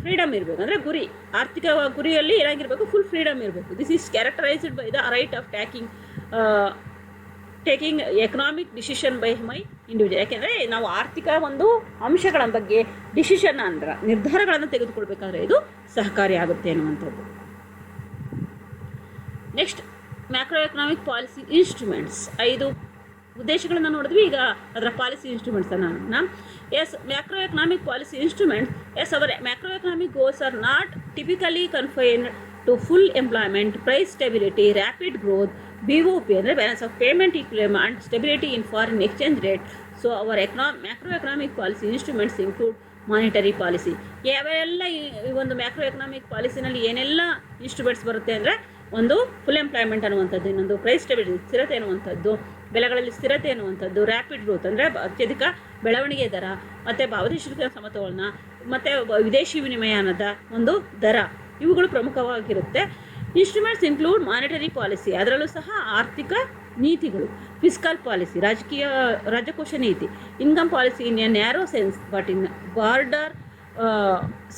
ಫ್ರೀಡಮ್ ಇರಬೇಕು, ಅಂದರೆ ಗುರಿ, ಆರ್ಥಿಕ ಗುರಿಯಲ್ಲಿ ಏನಾಗಿರಬೇಕು, ಫುಲ್ ಫ್ರೀಡಮ್ ಇರಬೇಕು. This is characterised by the right of taking economic decision by my individual. ಯಾಕೆಂದರೆ ನಾವು ಆರ್ಥಿಕ ಒಂದು ಅಂಶಗಳ ಬಗ್ಗೆ ಡಿಸಿಷನ್ ಅಂದರೆ ನಿರ್ಧಾರಗಳನ್ನು ತೆಗೆದುಕೊಳ್ಬೇಕಾದ್ರೆ ಇದು ಸಹಕಾರಿಯಾಗುತ್ತೆ ಅನ್ನುವಂಥದ್ದು. Next, macro economic policy instruments. 5 ಉದ್ದೇಶಗಳನ್ನು ನೋಡಿದ್ವಿ, ಈಗ ಅದರ ಪಾಲಿಸಿ ಇನ್ಸ್ಟ್ರೂಮೆಂಟ್ಸನ್ನು ನೋಡೋಣ. Yes, macro economic policy instruments. Yes, our macro economic goals are not typically confined to full employment, price stability, rapid growth, BOP ಅಂದರೆ balance of payment equilibrium and stability in foreign exchange rate. So our macro economic policy instruments include monetary policy. ಯಾವೆಲ್ಲ ಈ ಒಂದು macro economic ಪಾಲಿಸಿನಲ್ಲಿ ಏನೆಲ್ಲ instruments ಬರುತ್ತೆ ಅಂದರೆ, ಒಂದು full employment ಅನ್ನುವಂಥದ್ದು, ಇನ್ನೊಂದು ಪ್ರೈಸ್ ಸ್ಟೆಬಿಲಿಟಿ ಸ್ಥಿರತೆ ಅನ್ನುವಂಥದ್ದು, ಬೆಲೆಗಳಲ್ಲಿ ಸ್ಥಿರತೆ ಅನ್ನುವಂಥದ್ದು, ರ್ಯಾಪಿಡ್ ಗ್ರೋತ್ ಅಂದರೆ ಅತ್ಯಧಿಕ ಬೆಳವಣಿಗೆ ದರ, ಮತ್ತು ಪಾವತಿ ಶುಲ್ಕದ ಸಮತೋಲನ, ಮತ್ತು ವಿದೇಶಿ ವಿನಿಮಯದ ಒಂದು ದರ, ಇವುಗಳು ಪ್ರಮುಖವಾಗಿರುತ್ತೆ. ಇನ್ಸ್ಟ್ರೂಮೆಂಟ್ಸ್ ಇನ್ಕ್ಲೂಡ್ ಮಾನಿಟರಿ ಪಾಲಿಸಿ, ಅದರಲ್ಲೂ ಸಹ ಆರ್ಥಿಕ ನೀತಿಗಳು, ಫಿಸ್ಕಲ್ ಪಾಲಿಸಿ ರಾಜಕೋಶ ನೀತಿ, income policy in a narrow sense but in border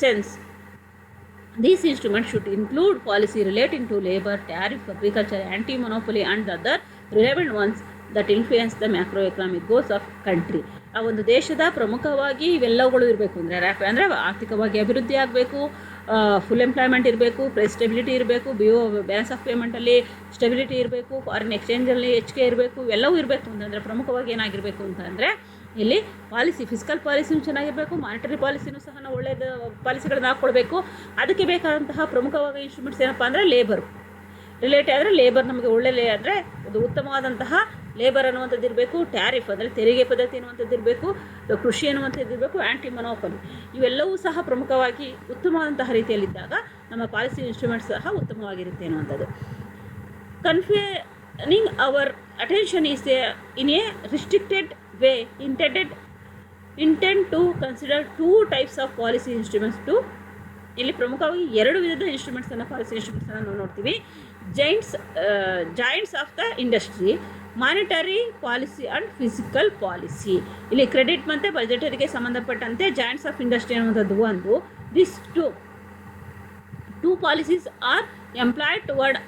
sense. These instruments should include policy relating to labor, tariff, agriculture, anti-monopoly and other relevant ones that influence the macroeconomic goals of country. ಆ ಒಂದು ದೇಶದ ಪ್ರಮುಖವಾಗಿ ಇವೆಲ್ಲವುಗಳು ಇರಬೇಕು ಅಂದರೆ ಆರ್ಥಿಕವಾಗಿ ಅಭಿವೃದ್ಧಿ ಆಗಬೇಕು, full employment ಇರಬೇಕು, ಪ್ರೈಸ್ ಸ್ಟೆಬಿಲಿಟಿ ಇರಬೇಕು, ಬ್ಯಾಲೆನ್ಸ್ ಆಫ್ ಪೇಮೆಂಟಲ್ಲಿ ಸ್ಟೆಬಿಲಿಟಿ ಇರಬೇಕು, ಫಾರಿನ್ ಎಕ್ಸ್ಚೇಂಜಲ್ಲಿ ಹೆಚ್ಚಿಗೆ ಇರಬೇಕು, ಇವೆಲ್ಲವೂ ಇರಬೇಕು ಅಂತಂದರೆ ಪ್ರಮುಖವಾಗಿ ಏನಾಗಿರಬೇಕು ಅಂತಂದರೆ ಇಲ್ಲಿ ಪಾಲಿಸಿ, ಫಿಸ್ಕಲ್ ಪಾಲಿಸಿನೂ ಚೆನ್ನಾಗಿರಬೇಕು, ಮಾನಿಟರಿ ಪಾಲಿಸಿನೂ ಸಹ ನಾವು ಒಳ್ಳೆಯದು ಪಾಲಿಸಿಗಳನ್ನ ಹಾಕ್ಕೊಳ್ಬೇಕು. ಅದಕ್ಕೆ ಬೇಕಾದಂತಹ ಪ್ರಮುಖವಾಗಿ ಇನ್ಸ್ಟ್ರೂಮೆಂಟ್ಸ್ ಏನಪ್ಪ ಅಂದರೆ ಲೇಬರು ರಿಲೇಟೆಡ್ ಆದರೆ ಲೇಬರ್ ನಮಗೆ ಒಳ್ಳೆ ಅಂದರೆ ಒಂದು ಉತ್ತಮವಾದಂತಹ ಲೇಬರ್ ಅನ್ನುವಂಥದ್ದು ಇರಬೇಕು, ಟ್ಯಾರಿಫ್ ಅಂದರೆ ತೆರಿಗೆ ಪದ್ಧತಿ ಅನ್ನುವಂಥದ್ದು ಇರಬೇಕು, ಕೃಷಿ ಅನ್ನುವಂಥದ್ದು ಇರಬೇಕು, ಆ್ಯಂಟಿ ಮೊನೋಪಲಿ ಇವೆಲ್ಲವೂ ಸಹ ಪ್ರಮುಖವಾಗಿ ಉತ್ತಮವಾದಂತಹ ರೀತಿಯಲ್ಲಿದ್ದಾಗ ನಮ್ಮ ಪಾಲಿಸಿ ಇನ್ಸ್ಟ್ರೂಮೆಂಟ್ಸ್ ಸಹ ಉತ್ತಮವಾಗಿರುತ್ತೆ ಅನ್ನುವಂಥದ್ದು. Confining our attention is in a restricted way intend to consider two types of policy instruments to ಇಲ್ಲಿ ಪ್ರಮುಖವಾಗಿ 2 ವಿಧದ ಇನ್ಸ್ಟ್ರೂಮೆಂಟ್ಸನ್ನು ಪಾಲಿಸಿ ಇನ್ಸ್ಟ್ರೂಮೆಂಟ್ಸನ್ನು ನಾವು ನೋಡ್ತೀವಿ. Joints of the industry, monetary policy and physical policy. ಇಲ್ಲಿ ಕ್ರೆಡಿಟ್ ಮತ್ತು ಬಜೆಟರಿಗೆ ಸಂಬಂಧಪಟ್ಟಂತೆ ಜಾಯಿಂಟ್ಸ್ ಆಫ್ ಇಂಡಸ್ಟ್ರಿ ಅನ್ನುವಂಥದ್ದು ಒಂದು. This two policies are employed toward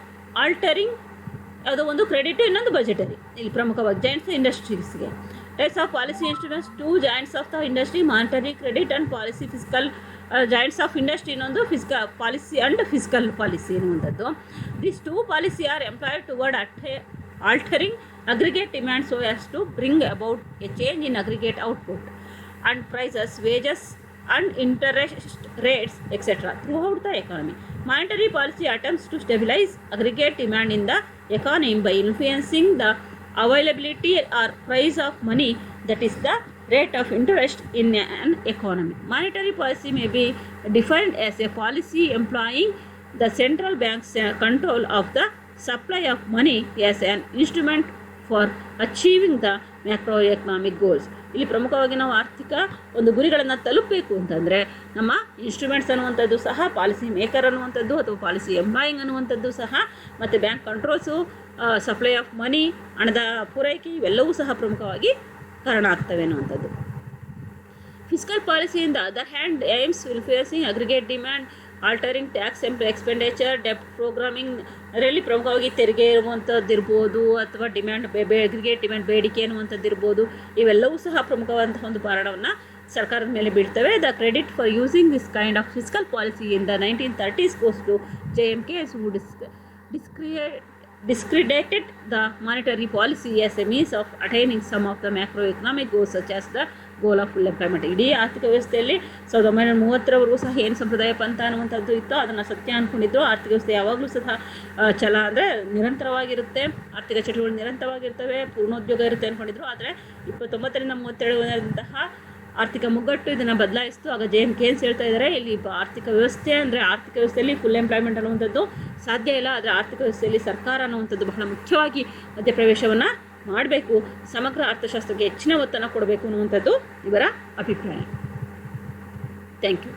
altering, ಅದು ಒಂದು ಕ್ರೆಡಿಟ್, ಇನ್ನೊಂದು ಬಜೆಟರಿ. ಇಲ್ಲಿ ಪ್ರಮುಖವಾಗಿ ಜಾಯಿಂಟ್ಸ್ ಇಂಡಸ್ಟ್ರೀಸ್ಗೆ types of policy instruments, two joints of the industry, monetary, credit and policy, physical. Joints of industry ಇನ್ನೊಂದು, ಪಾಲಿಸಿ ಆ್ಯಂಡ್ ಫಿಸಿಕಲ್ ಪಾಲಿಸಿ ಎನ್ನುವಂಥದ್ದು. This two policy are employed toward altering aggregate demand so as to bring about a change in aggregate output and prices, wages and interest rates etc. throughout the economy. Monetary policy attempts to stabilize aggregate demand in the economy by influencing the availability or price of money, that is the rate of interest in an economy. Monetary policy may be defined as a policy employing the central bank's control of the supply of money as an instrument for achieving the macroeconomic goals. ಇಲ್ಲಿ ಪ್ರಮುಖವಾಗಿ ನಾವು ಆರ್ಥಿಕ ಒಂದು ಗುರಿಗಳನ್ನು ತಲುಪಬೇಕು ಅಂತಂದರೆ ನಮ್ಮ instruments ಅನ್ನುವಂಥದ್ದು ಸಹ, ಪಾಲಿಸಿ ಮೇಕರ್ ಅನ್ನುವಂಥದ್ದು ಅಥವಾ ಪಾಲಿಸಿ ಎಂಪ್ಲಾಯಿಂಗ್ ಅನ್ನುವಂಥದ್ದು ಸಹ, ಮತ್ತು bank controls, supply of money, ಹಣದ ಪೂರೈಕೆ, ಇವೆಲ್ಲವೂ ಸಹ ಪ್ರಮುಖವಾಗಿ ಕಾರಣ ಆಗ್ತವೆ ಅನ್ನುವಂಥದ್ದು. Fiscal policy in the other hand aims influencing aggregate demand, altering tax expenditure, ಡೆಪ್ಟ್ ಪ್ರೋಗ್ರಾಮಿಂಗ್. ಅದರಲ್ಲಿ ಪ್ರಮುಖವಾಗಿ ತೆರಿಗೆ ಇರುವಂಥದ್ದು ಇರ್ಬೋದು, ಅಥವಾ ಡಿಮ್ಯಾಂಡ್ ಅಗ್ರಿಗೇಟ್ ಡಿಮ್ಯಾಂಡ್ ಬೇಡಿಕೆ ಅನ್ನುವಂಥದ್ದು ಇರ್ಬೋದು. ಇವೆಲ್ಲವೂ ಸಹ ಪ್ರಮುಖವಾದಂತಹ ಒಂದು ಕಾರಣವನ್ನು ಸರ್ಕಾರದ ಮೇಲೆ ಬೀಳ್ತವೆ. The credit for using this kind of fiscal policy in the 1930s goes to JMK, who discredited the monetary policy as a means of attaining some of the macroeconomic goals such as the goal of full employment. ಇಡೀ ಆರ್ಥಿಕ ವ್ಯವಸ್ಥೆಯಲ್ಲಿ 1930ರವರೆಗೂ ಸಹ ಏನು ಸಂಪ್ರದಾಯ ಪಂಥ ಅನ್ನುವಂಥದ್ದು ಇತ್ತೋ ಅದನ್ನು ಸತ್ಯ ಅಂದ್ಕೊಂಡಿದ್ರು. ಆರ್ಥಿಕ ವ್ಯವಸ್ಥೆ ಯಾವಾಗಲೂ ಸಹ ಅಂದರೆ ನಿರಂತರವಾಗಿರುತ್ತೆ, ಆರ್ಥಿಕ ಚಟುವಟಿಕೆ ನಿರಂತರವಾಗಿರ್ತವೆ, ಪೂರ್ಣೋದ್ಯೋಗ ಇರುತ್ತೆ ಅಂದ್ಕೊಂಡಿದ್ರು. ಆದರೆ 1929ರಿಂದ 1937 ಆರ್ಥಿಕ ಮುಗ್ಗಟ್ಟು ಇದನ್ನು ಬದಲಾಯಿಸ್ತು. ಆಗ JMK ಹೇಳ್ತಾ ಇದ್ದಾರೆ, ಇಲ್ಲಿ ಆರ್ಥಿಕ ವ್ಯವಸ್ಥೆ ಅಂದರೆ ಆರ್ಥಿಕ ವ್ಯವಸ್ಥೆಯಲ್ಲಿ ಫುಲ್ ಎಂಪ್ಲಾಯ್ಮೆಂಟ್ ಅನ್ನುವಂಥದ್ದು ಸಾಧ್ಯ ಇಲ್ಲ, ಆದರೆ ಆರ್ಥಿಕ ವ್ಯವಸ್ಥೆಯಲ್ಲಿ ಸರ್ಕಾರ ಅನ್ನುವಂಥದ್ದು ಬಹಳ ಮುಖ್ಯವಾಗಿ ಮಧ್ಯಪ್ರವೇಶವನ್ನು ಮಾಡಬೇಕು, ಸಮಗ್ರ ಅರ್ಥಶಾಸ್ತ್ರಕ್ಕೆ ಹೆಚ್ಚಿನ ಒತ್ತನ್ನು ಕೊಡಬೇಕು ಅನ್ನುವಂಥದ್ದು ಇವರ ಅಭಿಪ್ರಾಯ. Thank you.